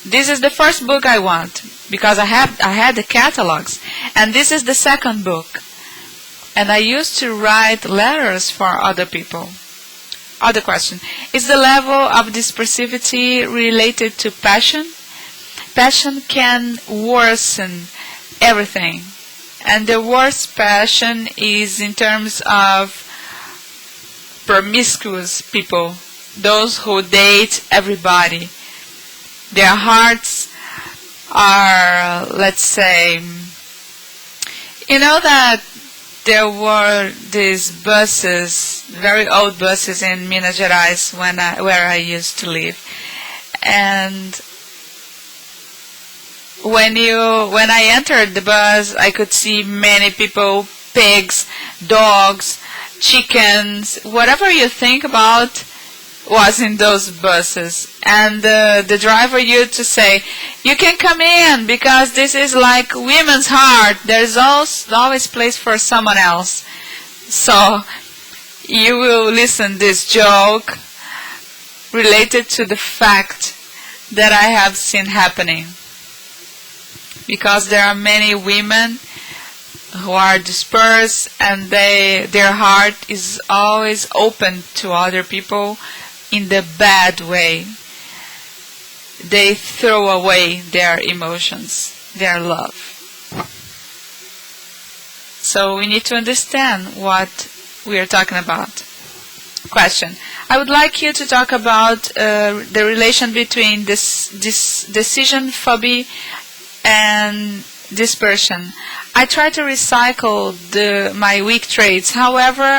This is the first book I want, because I had the catalogs, and this is the second book." And I used to write letters for other people. Other question: is the level of dispersivity related to passion? Passion can worsen everything, and the worst passion is in terms of promiscuous people, those who date everybody. Their hearts are, let's say, you know that there were these buses, very old buses in Minas Gerais where I used to live, and when I entered the bus, I could see many people, pigs, dogs, chickens, whatever you think about was in those buses. And the driver used to say, "You can come in, because this is like women's heart. There's always place for someone else." So you will listen this joke related to the fact that I have seen happening. Because there are many women who are dispersed, and their heart is always open to other people in the bad way. They throw away their emotions, their love. So we need to understand what we are talking about. Question: I would like you to talk about the relation between this decision phobia and dispersion. I try to recycle my weak traits. However,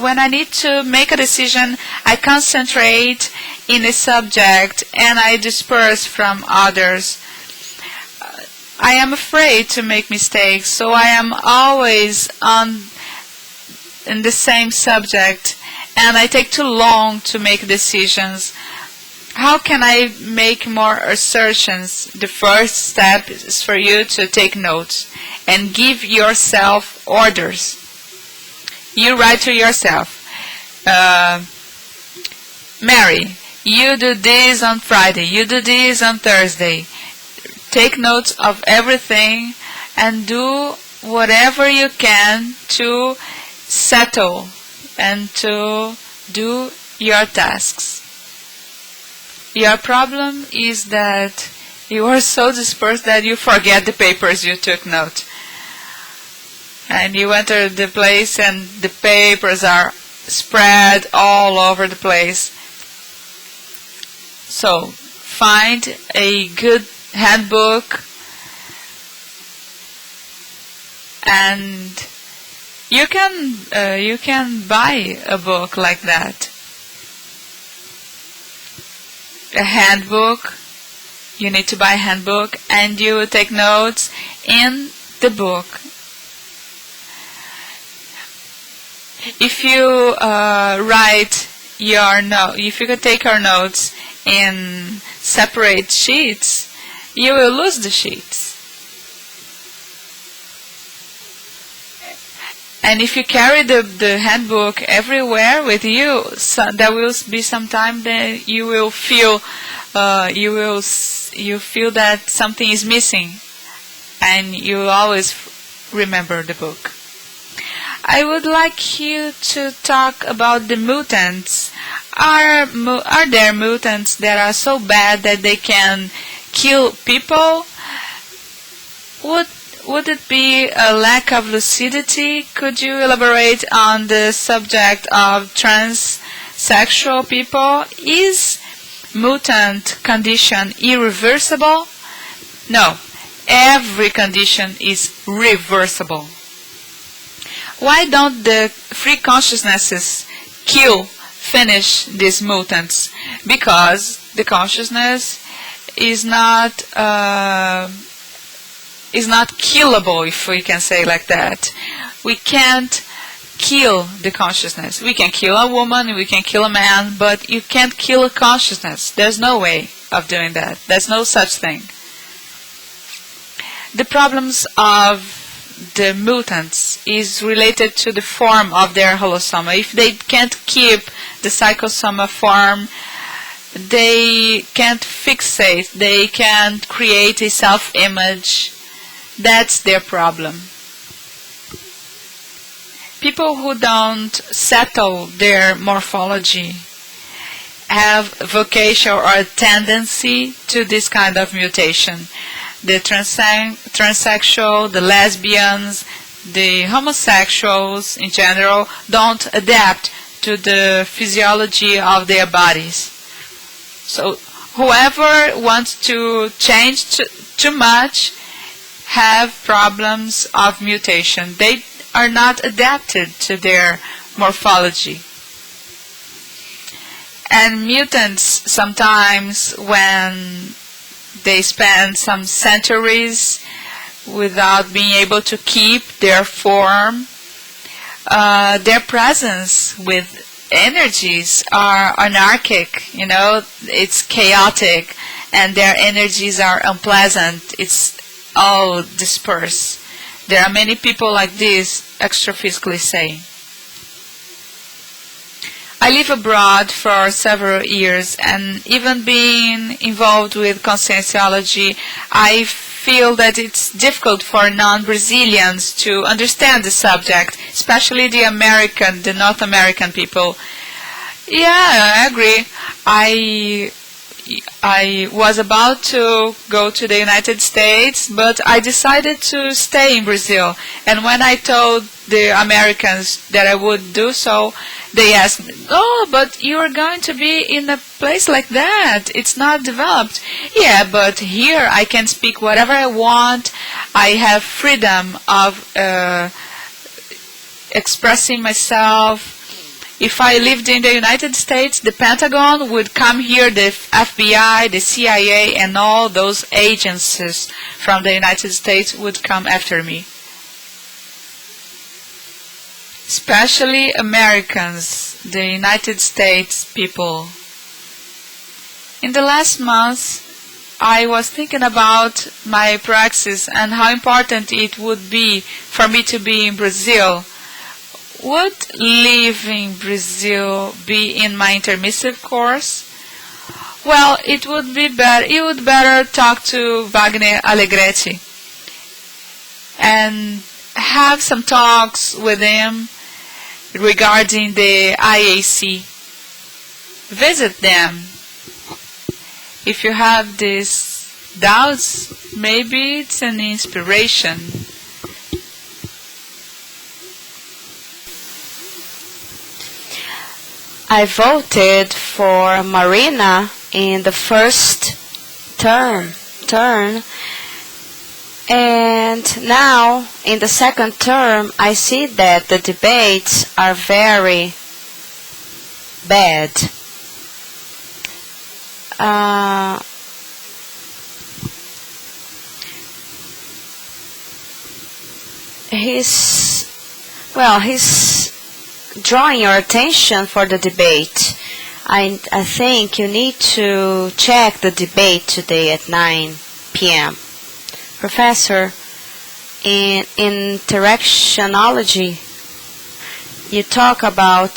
when I need to make a decision, I concentrate in a subject and I disperse from others. I am afraid to make mistakes, so I am always in the same subject, and I take too long to make decisions. How can I make more assertions? The first step is for you to take notes and give yourself orders. You write to yourself, Mary, you do this on Friday, you do this on Thursday. Take notes of everything and do whatever you can to settle and to do your tasks. Your problem is that you are so dispersed that you forget the papers you took note. And you enter the place and the papers are spread all over the place. So, find a good handbook, and you can buy a book like that. A handbook, you need to buy a handbook, and you will take notes in the book. If you if you could take your notes in separate sheets, you will lose the sheets. And if you carry the handbook everywhere with you, so there will be some time that you will feel you feel that something is missing, and you will always remember the book. I would like you to talk about the mutants. Are there mutants that are so bad that they can kill people? Would it be a lack of lucidity? Could you elaborate on the subject of transsexual people? Is mutant condition irreversible? No, every condition is reversible. Why don't the free consciousnesses finish these mutants? Because the consciousness is not killable, if we can say like that. We can't kill the consciousness. We can kill a woman, we can kill a man, but you can't kill a consciousness. There's no way of doing that. There's no such thing. The problems of the mutants is related to the form of their holosoma. If they can't keep the psychosoma form, they can't fixate, they can't create a self-image. That's their problem. People who don't settle their morphology have vocation or a tendency to this kind of mutation. The transsexual, the lesbians, the homosexuals in general don't adapt to the physiology of their bodies. So whoever wants to change too much have problems of mutation. They are not adapted to their morphology. And mutants sometimes, when they spend some centuries without being able to keep their form, their presence with energies are anarchic, it's chaotic, and their energies are unpleasant, it's all dispersed. There are many people like this, extraphysically saying. I live abroad for several years, and even being involved with conscienciology, I feel that it's difficult for non-Brazilians to understand the subject, especially the North American people. Yeah, I agree. I was about to go to the United States, but I decided to stay in Brazil. And when I told the Americans that I would do so, they asked me, "Oh, but you are going to be in a place like that. It's not developed." Yeah, but here I can speak whatever I want. I have freedom of expressing myself. If I lived in the United States, the Pentagon would come here, the FBI, the CIA, and all those agencies from the United States would come after me. Especially Americans, the United States people. In the last month, I was thinking about my praxis and how important it would be for me to be in Brazil. Would living in Brazil be in my intermissive course? Well, it would be better. You would better talk to Wagner Allegretti and have some talks with him regarding the IAC. Visit them. If you have these doubts, maybe it's an inspiration. I voted for Marina in the first turn, and now in the second term I see that the debates are very bad. He's drawing your attention for the debate. I think you need to check the debate today at 9 p.m. Professor, in interactionology, you talk about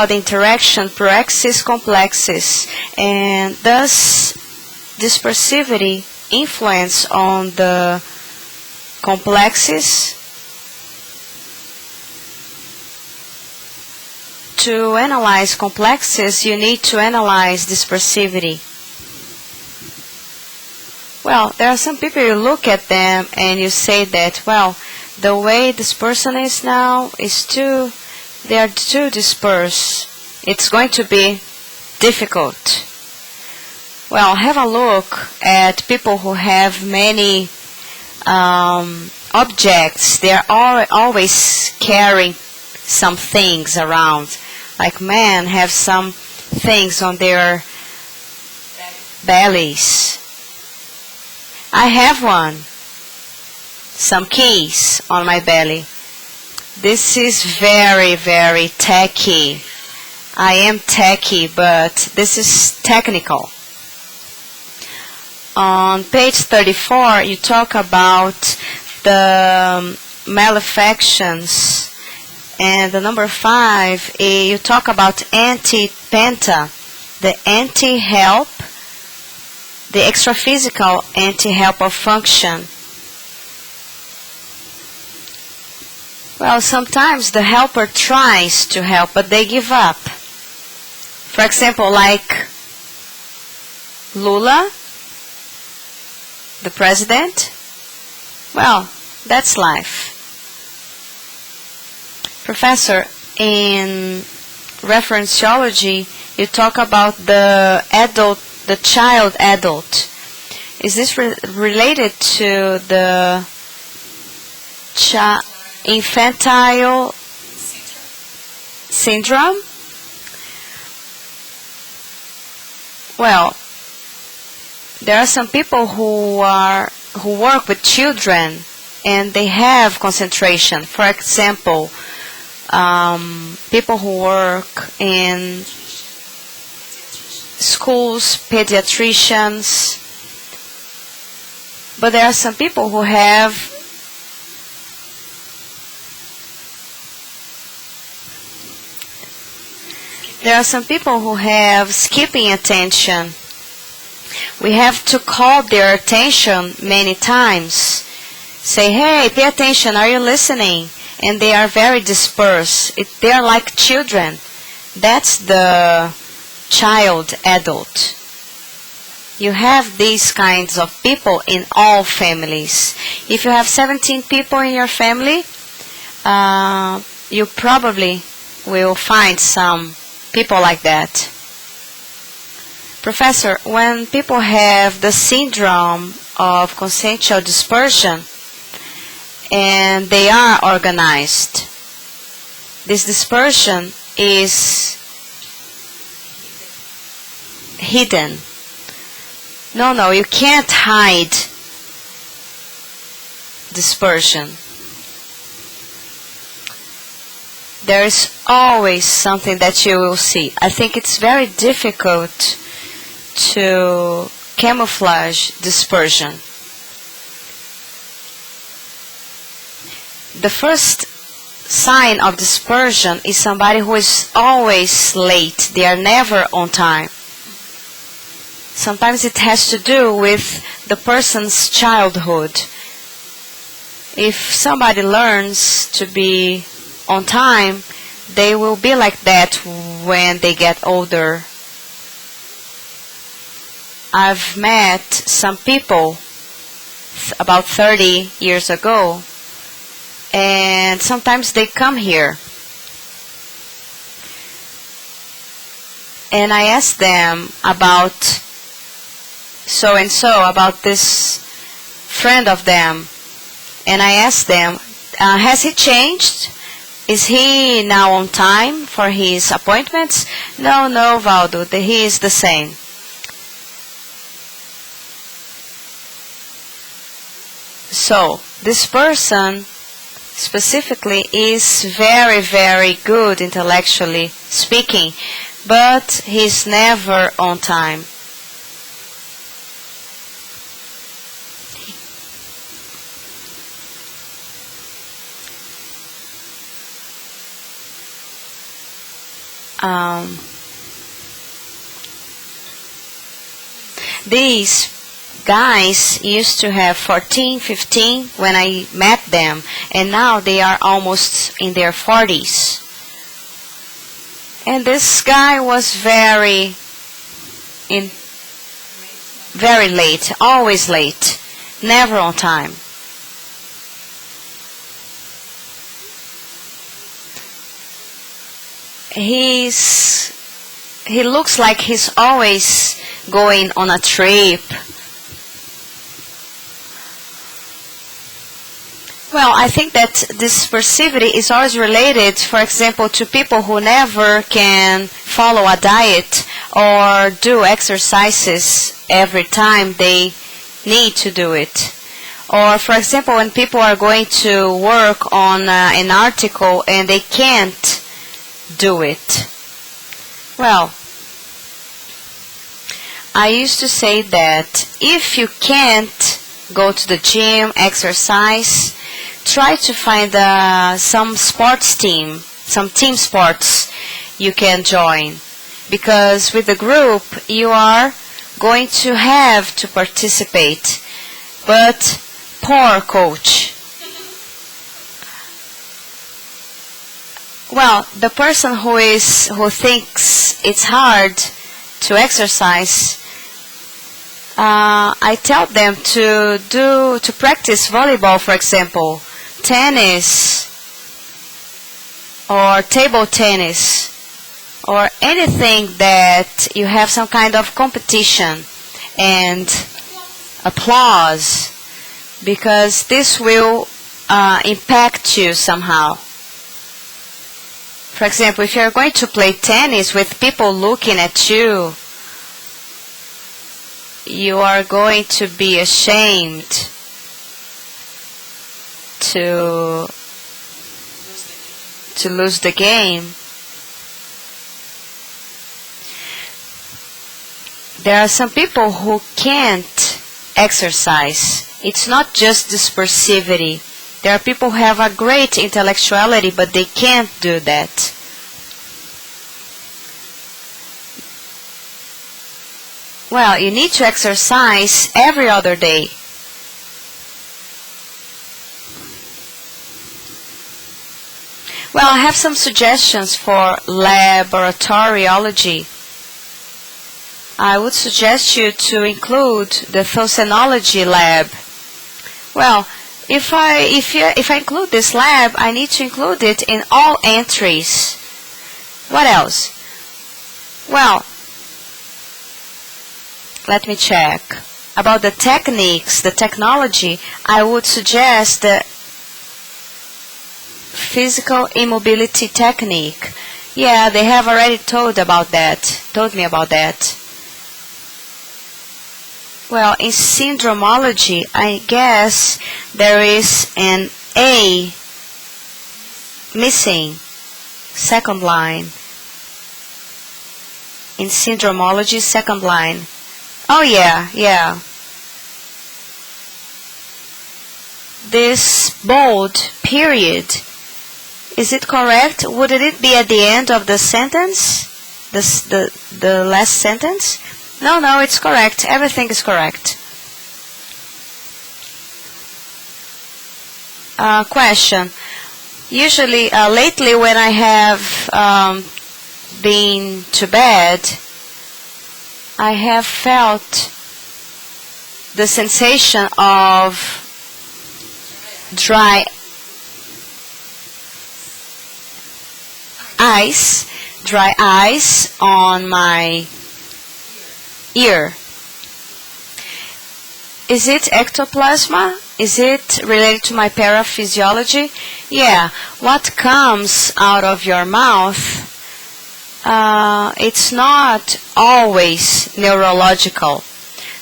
the interaction praxis complexis, and thus dispersivity influence on the complexes. To analyze complexes, you need to analyze dispersivity. Well, there are some people, you look at them and you say that, well, the way this person is now is they are too dispersed. It's going to be difficult. Well, have a look at people who have many objects. They are always carrying some things around. Like men have some things on their bellies. I have one. Some keys on my belly. This is very, very techy. I am techy, but this is technical. On page 34, you talk about the malefactions. And the number 5, you talk about anti-penta, the anti-help, the extra-physical anti-help of function. Well, sometimes the helper tries to help, but they give up. For example, like Lula, the president. Well, that's life. Professor, in referenciology, you talk about the child adult. Is this related to the infantile syndrome? Well, there are some people who work with children and they have concentration. For example, people who work in schools, pediatricians, but there are some people who have skipping attention. We have to call their attention many times. Say, hey, pay attention, are you listening? And they are very dispersed. They are like children. That's the child adult. You have these kinds of people in all families. If you have 17 people in your family, you probably will find some people like that. Professor, when people have the syndrome of consensual dispersion, and they are organized, this dispersion is hidden. No, you can't hide dispersion. There is always something that you will see. I think it's very difficult to camouflage dispersion. The first sign of dispersion is somebody who is always late. They are never on time. Sometimes it has to do with the person's childhood. If somebody learns to be on time, they will be like that when they get older. I've met some people about 30 years ago, and sometimes they come here. And I ask them about so-and-so, about this friend of them. And I ask them, has he changed? Is he now on time for his appointments? No, Waldo, he is the same. So, this person specifically is very, very good intellectually speaking, but he's never on time. these guys used to have 14, 15 when I met them, and now they are almost in their 40s. And this guy was very late, always late, never on time. He looks like he's always going on a trip. Well, I think that dispersivity is always related, for example, to people who never can follow a diet or do exercises every time they need to do it. Or, for example, when people are going to work on an article and they can't do it. Well, I used to say that if you can't go to the gym, exercise, try to find some sports team, some team sports you can join. Because with the group, you are going to have to participate. But poor coach. Well, the person who thinks it's hard to exercise, I tell them to practice volleyball, for example, tennis, or table tennis, or anything that you have some kind of competition and applause, because this will impact you somehow. For example, if you're going to play tennis with people looking at you, you are going to be ashamed to lose the game. There are some people who can't exercise. It's not just dispersivity. There are people who have a great intellectuality, but they can't do that. Well, you need to exercise every other day. Well, I have some suggestions for laboratoriology. I would suggest you to include the Thocenology lab. Well, if I include this lab, I need to include it in all entries. What else? Well, let me check. About the techniques, the technology, I would suggest the physical immobility technique. Yeah, they have already told me about that. Well, in syndromology, I guess there is an A missing, second line. In syndromology, second line. Oh yeah. This bold period, is it correct? Wouldn't it be at the end of the sentence? The last sentence? No, it's correct. Everything is correct. Question. Usually, lately when I have been to bed, I have felt the sensation of dry ice on my ear. Is it ectoplasma? Is it related to my paraphysiology? Yeah. What comes out of your mouth, it's not always neurological.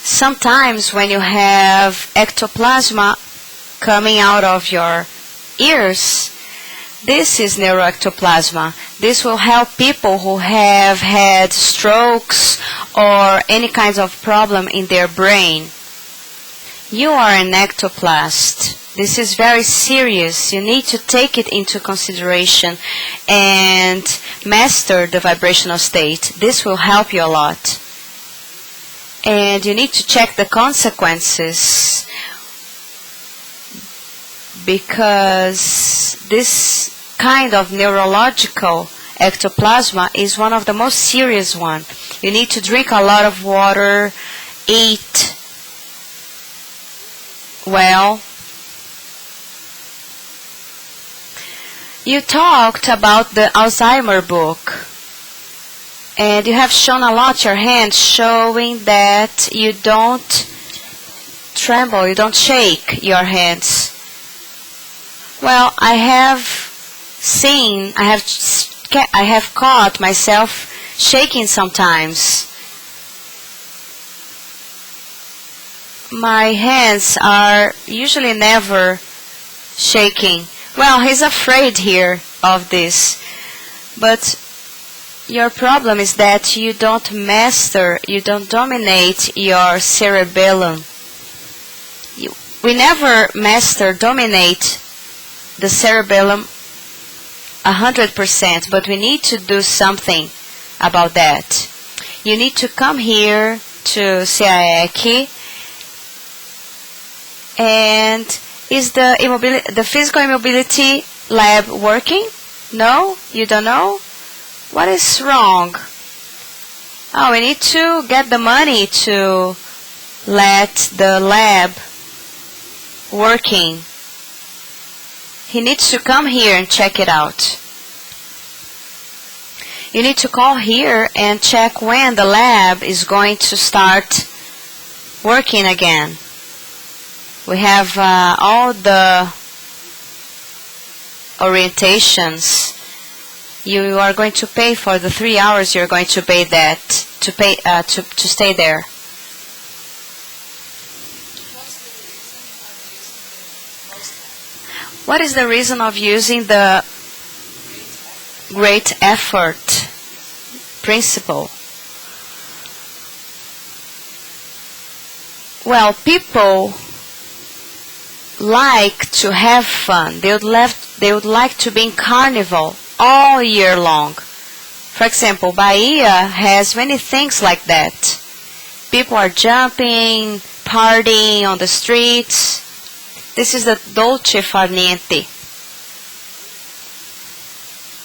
Sometimes when you have ectoplasma coming out of your ears, this is neuroectoplasma. This will help people who have had strokes or any kinds of problem in their brain. You are an ectoplast. This is very serious. You need to take it into consideration and master the vibrational state. This will help you a lot. And you need to check the consequences, because this kind of neurological ectoplasma is one of the most serious ones. You need to drink a lot of water, eat well. You talked about the Alzheimer book, and you have shown a lot your hands, showing that you don't tremble, you don't shake your hands. Well, I have seen, I have caught myself shaking sometimes. My hands are usually never shaking. Well, he's afraid here of this. But your problem is that you don't master, you don't dominate your cerebellum. We never dominate the cerebellum 100%, but we need to do something about that. You need to come here to CEAEC. And is the physical immobility lab working? No? You don't know? What is wrong? Oh, we need to get the money to let the lab working. He needs to come here and check it out. You need to call here and check when the lab is going to start working again. We have all the orientations. You are going to pay for the 3 hours. You're going to pay that to stay there. What is the reason of using the great effort principle? Well, people like to have fun. They would like to be in carnival all year long. For example, Bahia has many things like that. People are jumping, partying on the streets. This is the dolce far niente.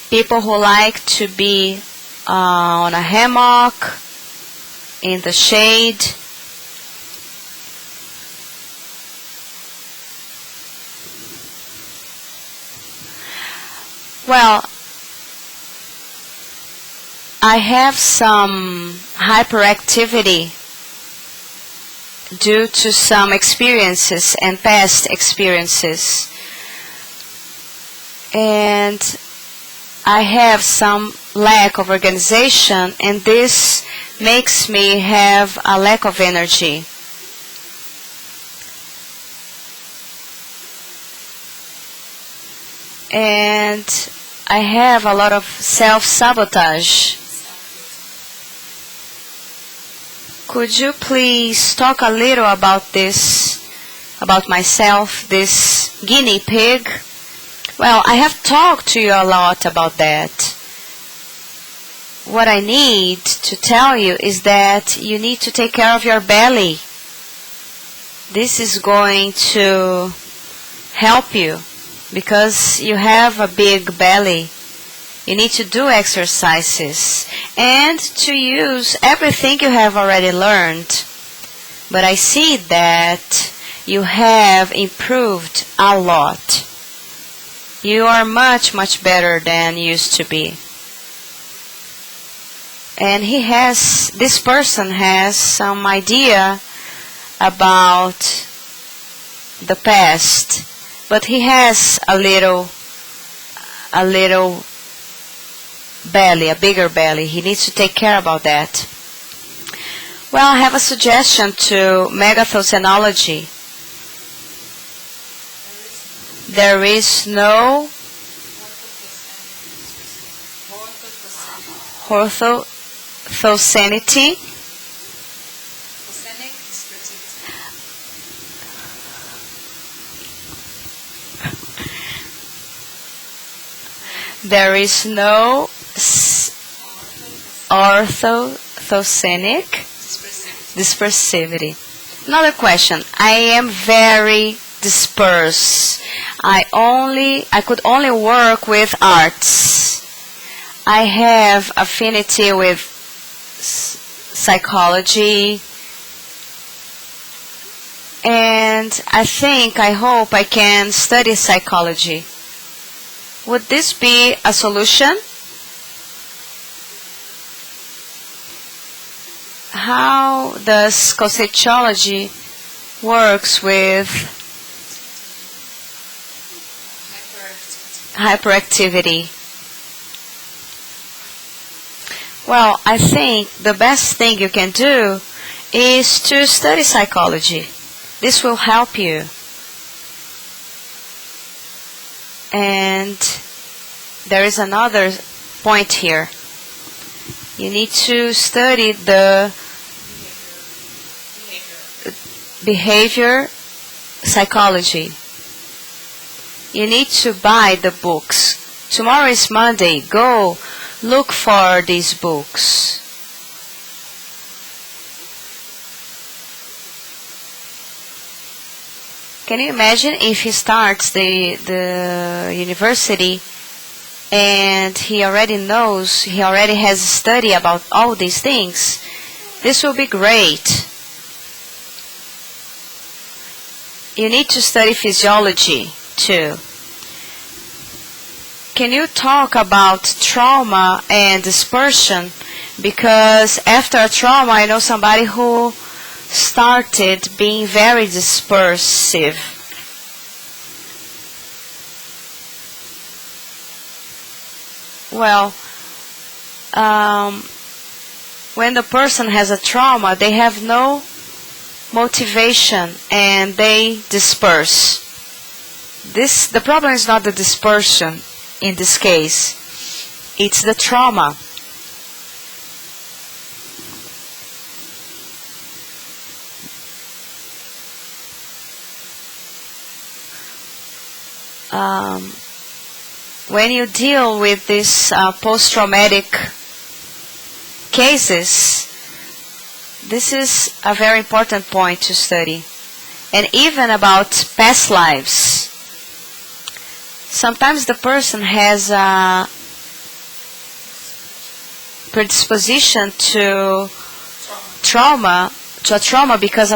People who like to be on a hammock, in the shade. Well, I have some hyperactivity due to some experiences and past experiences. And I have some lack of organization, and this makes me have a lack of energy. And I have a lot of self-sabotage. Could you please talk a little about this, about myself, this guinea pig? Well, I have talked to you a lot about that. What I need to tell you is that you need to take care of your belly. This is going to help you, because you have a big belly. You need to do exercises and to use everything you have already learned. But I see that you have improved a lot. You are much, much better than you used to be. And this person has some idea about the past. But he has a little belly, a bigger belly. He needs to take care about that. Well, I have a suggestion to megathosenology. There is no orthocenity. There is no orthocenic dispersivity. Another question. I am very dispersed. I could only work with arts. I have affinity with psychology, and I hope I can study psychology. Would this be a solution? How does conceptuology works with hyperactivity? Well, I think the best thing you can do is to study psychology. This will help you. And there is another point here. You need to study the behavior psychology. You need to buy the books. Tomorrow is Monday. Go look for these books. Can you imagine if he starts the university and he already has a study about all these things? This will be great. You need to study physiology too. Can you talk about trauma and dispersion? Because after a trauma, I know somebody who started being very dispersive. Well, when the person has a trauma, they have no motivation and they disperse. The problem is not the dispersion in this case. It's the trauma. When you deal with these post-traumatic cases, this is a very important point to study. And even about past lives. Sometimes the person has a predisposition to trauma because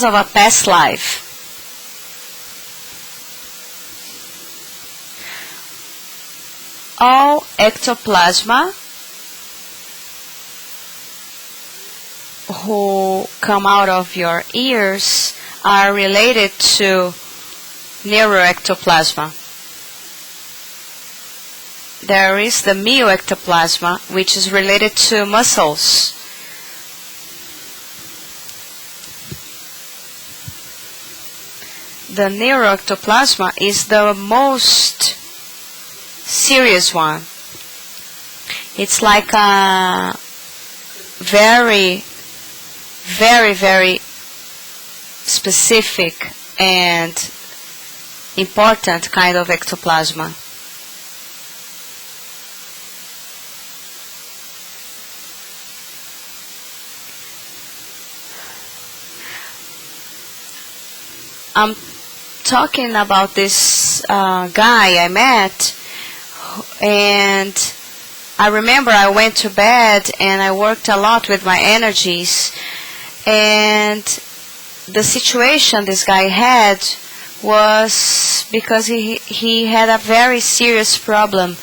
of a past life. All ectoplasma who come out of your ears are related to neuroectoplasma. There is the myoectoplasma, which is related to muscles. The neuroectoplasma is the most serious one. It's like a very, very, very specific and important kind of ectoplasma. I'm talking about this guy I met, and I remember I went to bed and I worked a lot with my energies, and the situation this guy had was because he had a very serious problem,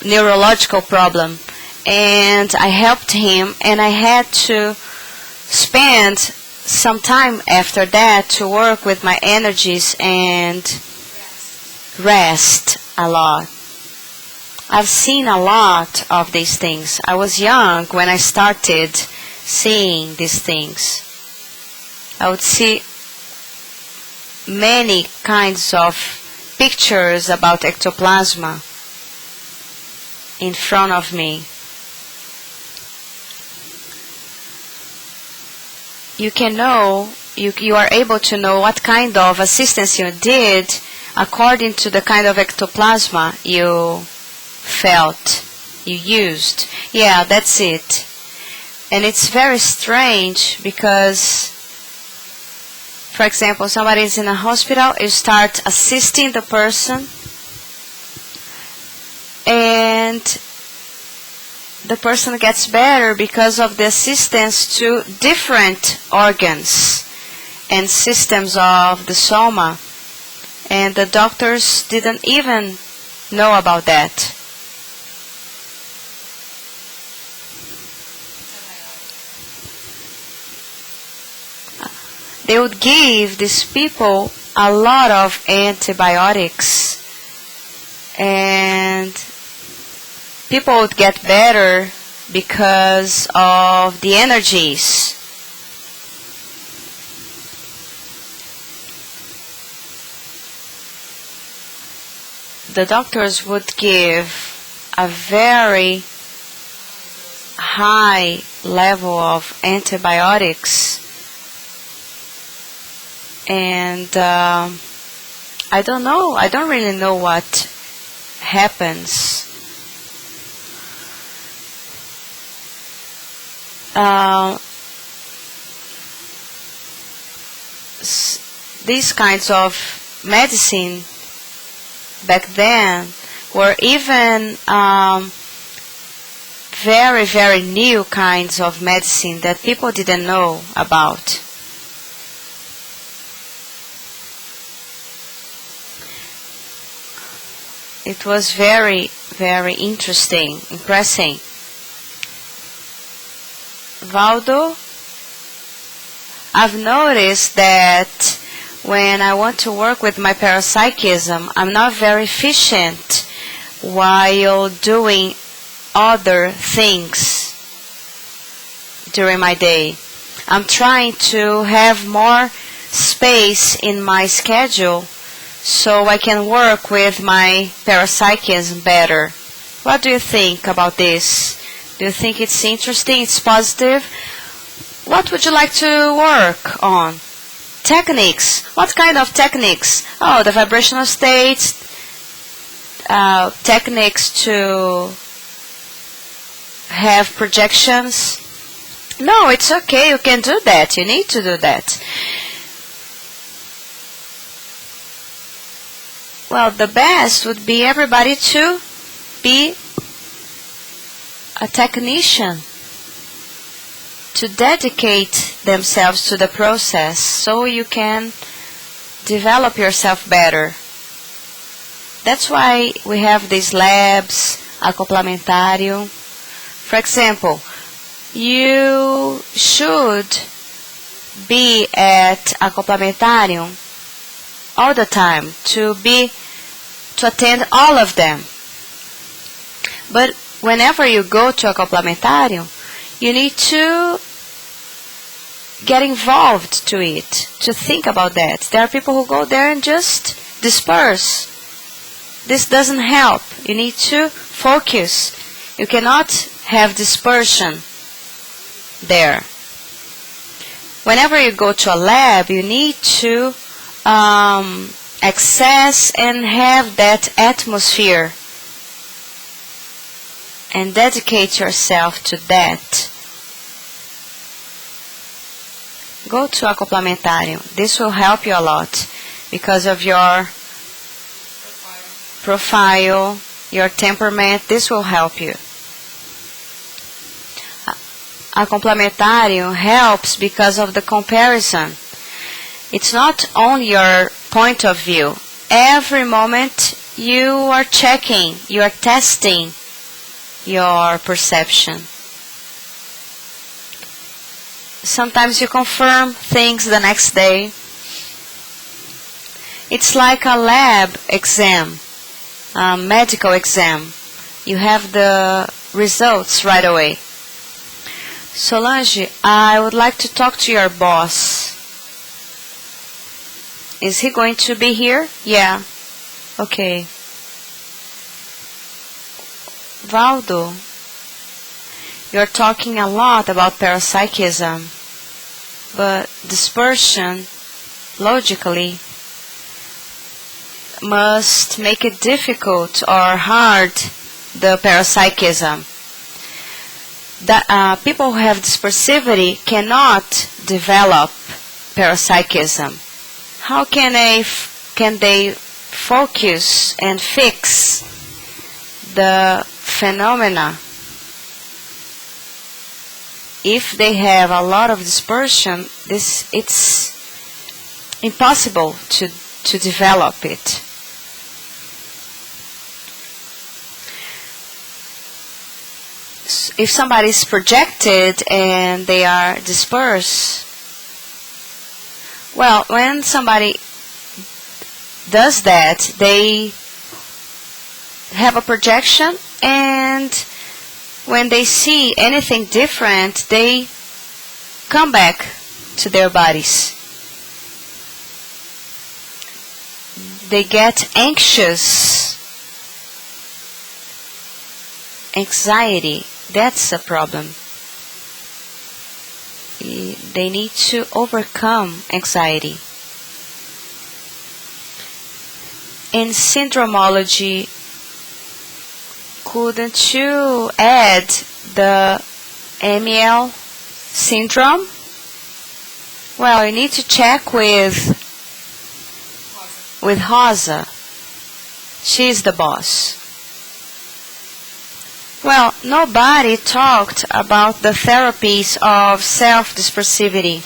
neurological problem, and I helped him, and I had to spend some time after that to work with my energies and rest a lot. I've seen a lot of these things. I was young when I started seeing these things. I would see many kinds of pictures about ectoplasma in front of me. You can know, you are able to know what kind of assistance you did according to the kind of ectoplasma you felt, you used. Yeah, that's it. And it's very strange because, for example, somebody is in a hospital, you start assisting the person, and the person gets better because of the assistance to different organs and systems of the soma, and the doctors didn't even know about that. They would give these people a lot of antibiotics, and people would get better because of the energies. The doctors would give a very high level of antibiotics, and I don't really know what happens. These kinds of medicine back then were even very, very new kinds of medicine that people didn't know about. It was very, very interesting, impressive. Waldo, I've noticed that when I want to work with my parapsychism, I'm not very efficient while doing other things during my day. I'm trying to have more space in my schedule so I can work with my parapsychism better. What do you think about this? Do you think it's interesting, it's positive? What would you like to work on? Techniques. What kind of techniques? Oh, the vibrational states, techniques to have projections. No, it's okay, you can do that. You need to do that. Well, the best would be everybody to be a technician, to dedicate themselves to the process so you can develop yourself better. That's why we have these labs, acoplamentário. For example, you should be at acoplamentário all the time to attend all of them. But whenever you go to acoplamentário, you need to get involved to it, to think about that. There are people who go there and just disperse. This doesn't help. You need to focus. You cannot have dispersion there. Whenever you go to a lab, you need to access and have that atmosphere and dedicate yourself to that. Go to acoplamentário. This will help you a lot because of your profile, your temperament. This will help you. Acoplamentário helps because of the comparison. It's not only your point of view. Every moment you are checking, you are testing your perception. Sometimes you confirm things the next day. It's like a lab exam, a medical exam. You have the results right away. Solange, I would like to talk to your boss. Is he going to be here? Yeah. Okay. Waldo, you're talking a lot about parapsychism, but dispersion, logically, must make it difficult or hard the parapsychism. People who have dispersivity cannot develop parapsychism. How can they focus and fix the phenomena if they have a lot of dispersion? It's impossible to develop it. If somebody is projected and they are dispersed, well, when somebody does that, they have a projection, and when they see anything different, they come back to their bodies. They get anxious. Anxiety, that's a problem. They need to overcome anxiety. In syndromology, couldn't you add the MEL syndrome? Well, you need to check with Rosa. She's the boss. Well, nobody talked about the therapies of self-dispersivity.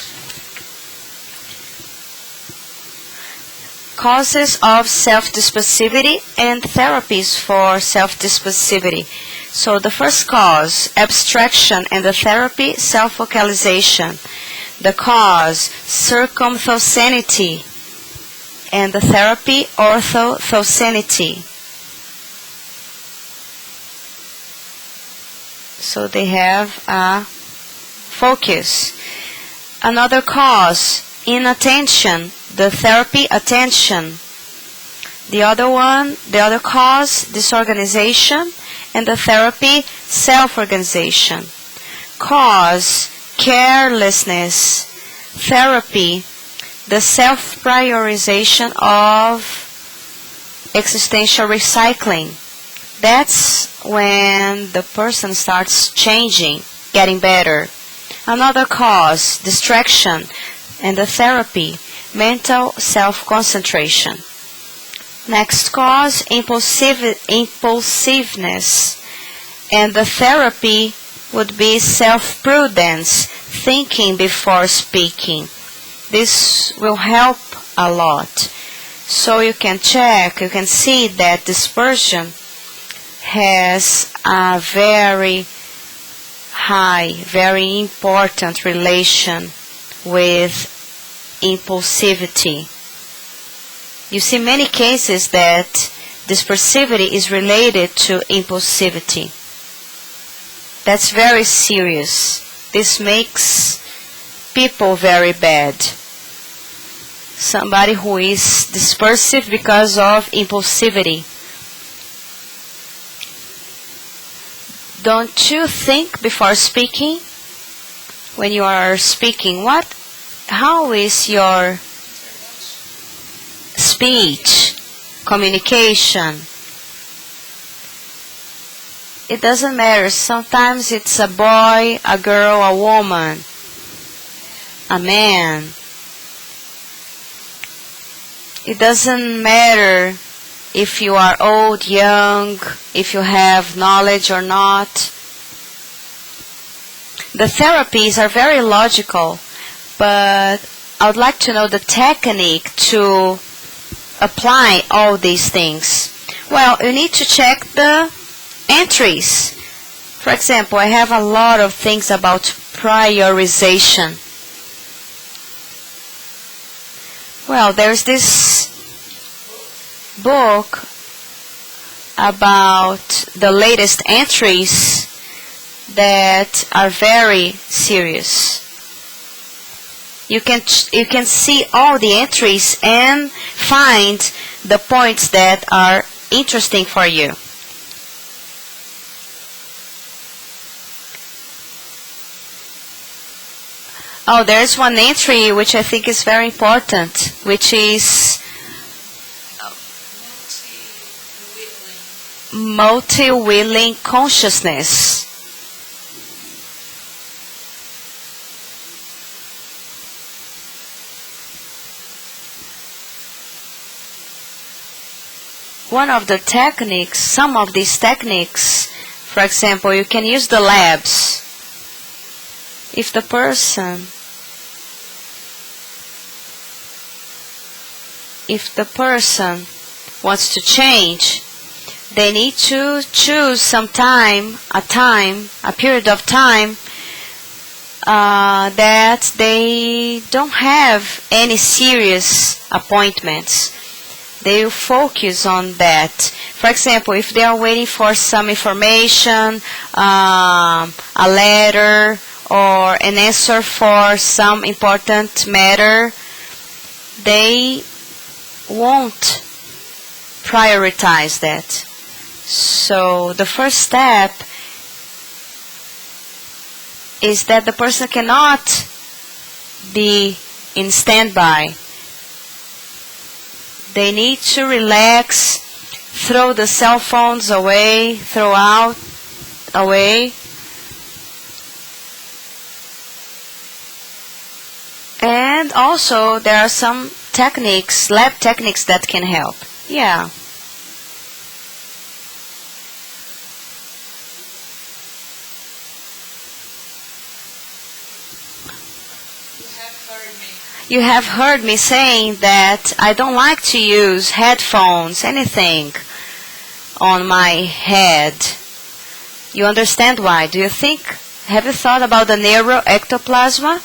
Causes of self-dispersivity and therapies for self-dispersivity. So the first cause, abstraction, and the therapy, self-focalization. The cause, circumthocenity, and the therapy, orthothocenity. So they have a focus. Another cause, inattention, the therapy, attention. The other cause, disorganization, and the therapy, self-organization. Cause, carelessness, therapy, the self-prioritization of existential recycling. That's when the person starts changing, getting better. Another cause, distraction, and the therapy, mental self-concentration. Next cause, impulsiveness, and the therapy would be self-prudence, thinking before speaking. This will help a lot. So you can check, you can see that dispersion has a very high, very important relation with impulsivity. You see many cases that dispersivity is related to impulsivity. That's very serious. This makes people very bad. Somebody who is dispersive because of impulsivity. Don't you think before speaking? When you are speaking, how is your speech, communication? It doesn't matter. Sometimes it's a boy, a girl, a woman, a man. It doesn't matter if you are old, young, if you have knowledge or not. The therapies are very logical, but I would like to know the technique to apply all these things. Well, you need to check the entries. For example, I have a lot of things about prioritization. Well, there's this book about the latest entries that are very serious. You can see all the entries and find the points that are interesting for you. Oh, there's one entry which I think is very important, which is multi-willing consciousness. One of the techniques, some of these techniques, for example, you can use the labs. If the person wants to change, they need to choose a period of time that they don't have any serious appointments. They will focus on that. For example, if they are waiting for some information, a letter, or an answer for some important matter, they won't prioritize that. So the first step is that the person cannot be in standby. They need to relax, throw the cell phones away, away. And also there are some techniques, lab techniques that can help. Yeah. You have heard me saying that I don't like to use headphones, anything on my head. You understand why? Have you thought about the neuroectoplasma?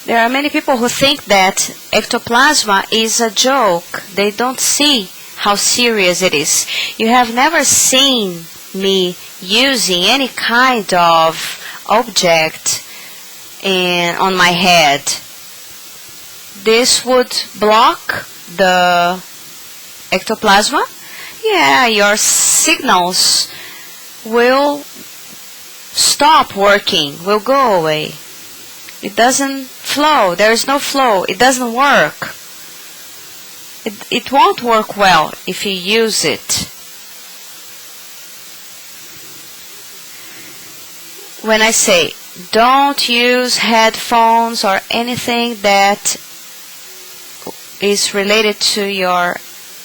There are many people who think that ectoplasma is a joke. They don't see how serious it is. You have never seen me using any kind of object on my head. This would block the ectoplasma. Yeah, your signals will stop working, will go away. It doesn't flow. There is no flow. It doesn't work. It won't work well if you use it. When I say don't use headphones or anything that is related to your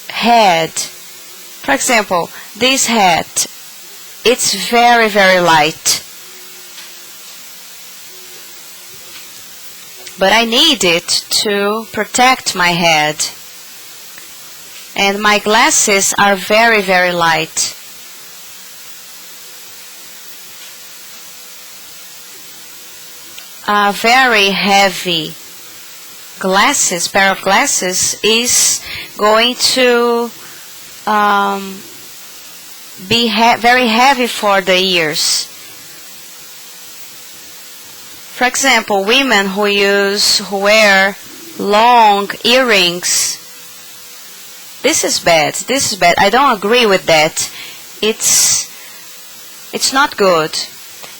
head. For example, this hat, it's very, very light. But I need it to protect my head. And my glasses are very, very light. A very heavy pair of glasses is going to be very heavy for the ears. For example, women who wear long earrings, this is bad. I don't agree with that. It's not good.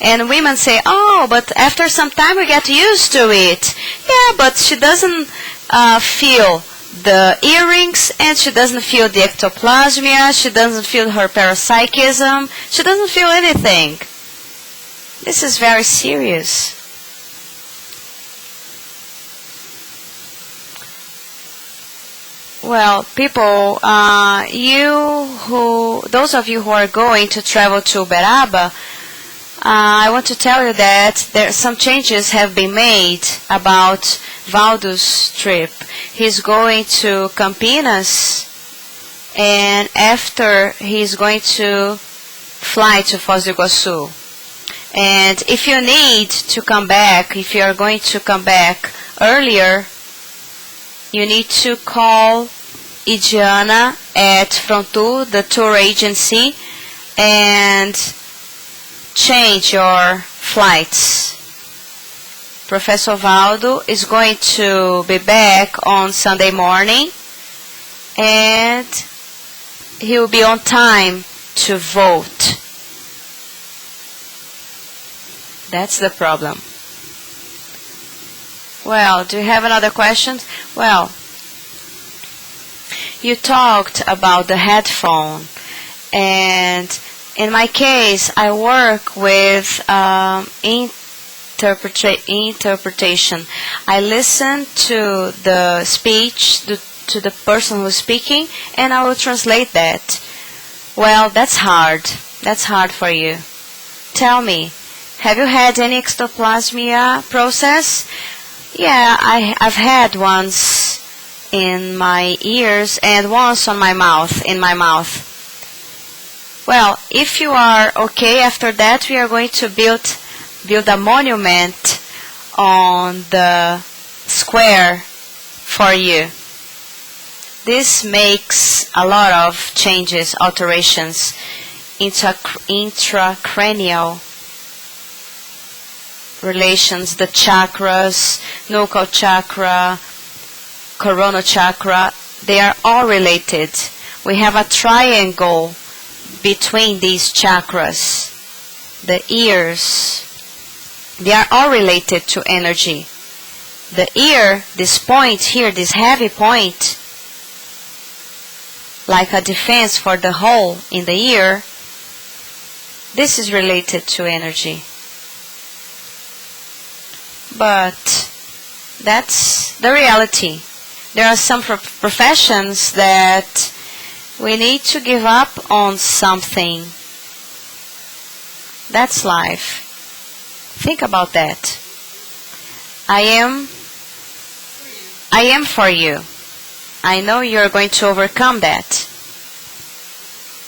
And women say, oh, but after some time we get used to it. Yeah, but she doesn't feel the earrings, and she doesn't feel the ectoplasmia, she doesn't feel her parapsychism, she doesn't feel anything. This is very serious. Well, people, those of you who are going to travel to Uberaba, I want to tell you that some changes have been made about Waldo's trip. He's going to Campinas, and after he's going to fly to Foz do Iguaçu. And if you need to come back, if you are going to come back earlier, you need to call Idiana at Frontu, the tour agency, and change your flights. Professor Waldo is going to be back on Sunday morning, and he will be on time to vote. That's the problem. Well, do you have another question? Well, You talked about the headphone, and in my case, I work with interpretation. I listen to the speech, to the person who's speaking, and I will translate that. Well, that's hard. That's hard for you. Tell me, have you had any ectoplasmia process? Yeah, I've had once in my ears and once on my mouth, in my mouth. Well, if you are okay after that, we are going to build a monument on the square for you. This makes a lot of changes, alterations, intracranial relations, the chakras, nuchal chakra, coronal chakra, they are all related. We have a triangle between these chakras. The ears, they are all related to energy. The ear, this point here, this heavy point, like a defense for the hole in the ear, this is related to energy. But that's the reality. There are some professions that we need to give up on something. That's life. Think about that. I am for you. I know you're going to overcome that.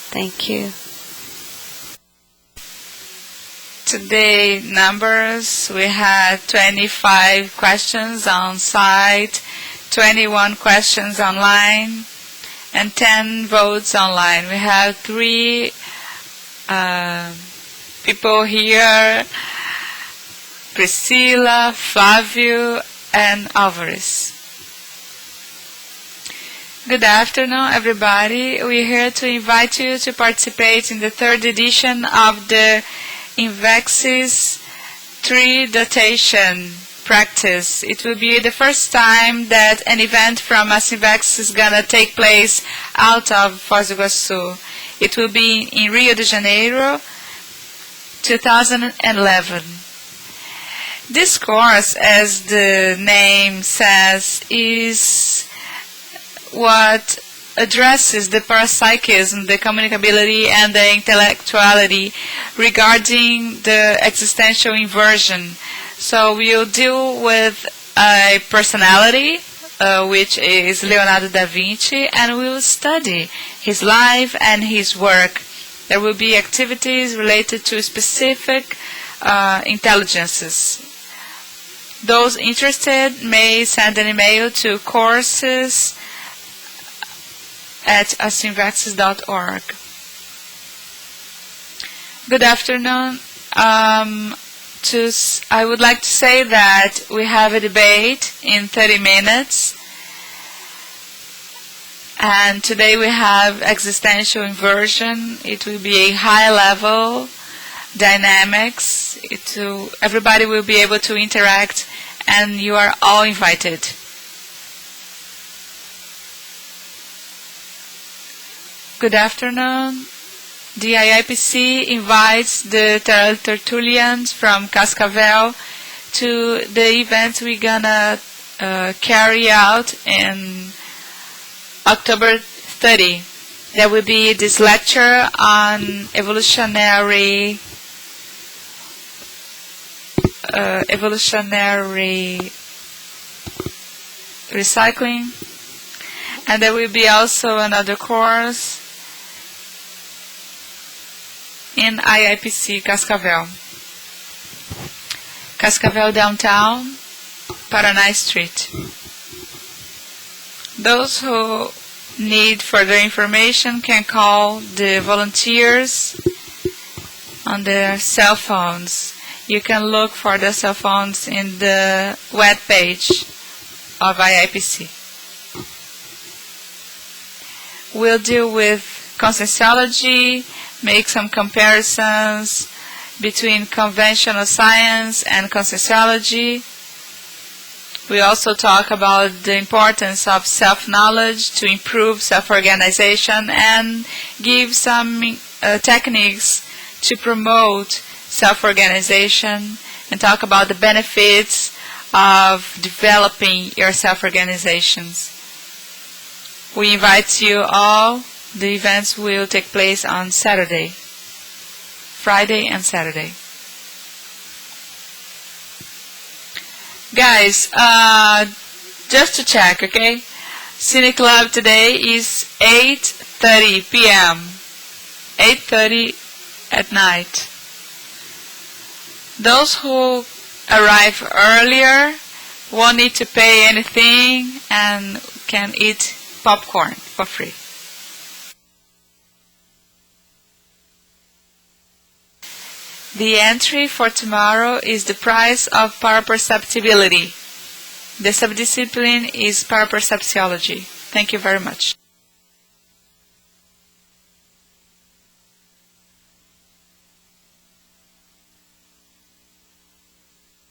Thank you. Today, numbers, we had 25 questions on site, 21 questions online, and 10 votes online. We have 3 people here, Priscila, Flavio, and Alvarez. Good afternoon, everybody. We're here to invite you to participate in the 3rd edition of the Invexis 3 datation practice. It will be the first time that an event from Invexis is going to take place out of Foz do Iguaçu. It will be in Rio de Janeiro, 2011. This course, as the name says, is what addresses the parapsychism, the communicability, and the intellectuality regarding the existential inversion. So we'll deal with a personality, which is Leonardo da Vinci, and we'll study his life and his work. There will be activities related to specific intelligences. Those interested may send an email to courses@asinvexis.org. Good afternoon. I would like to say that we have a debate in 30 minutes. And today we have existential inversion. It will be a high-level dynamics. Everybody will be able to interact, and you are all invited. Good afternoon. The IIPC invites the Tertulians from Cascavel to the event we're gonna carry out in October 30. There will be this lecture on evolutionary recycling, and there will be also another course in IIPC Cascavel. Cascavel downtown, Paraná Street. Those who need further information can call the volunteers on their cell phones. You can look for the cell phones in the web page of IIPC. We'll deal with conscienciology, make some comparisons between conventional science and conscienciology. We also talk about the importance of self-knowledge to improve self-organization and give some techniques to promote self-organization and talk about the benefits of developing your self-organizations. We invite you all. The events will take place on Saturday, Friday and Saturday. Guys, just to check, okay? Cine Club today is 8:30 p.m. 8:30 at night. Those who arrive earlier won't need to pay anything and can eat popcorn for free. The entry for tomorrow is the price of paraperceptibility. The subdiscipline is paraperceptiology. Thank you very much.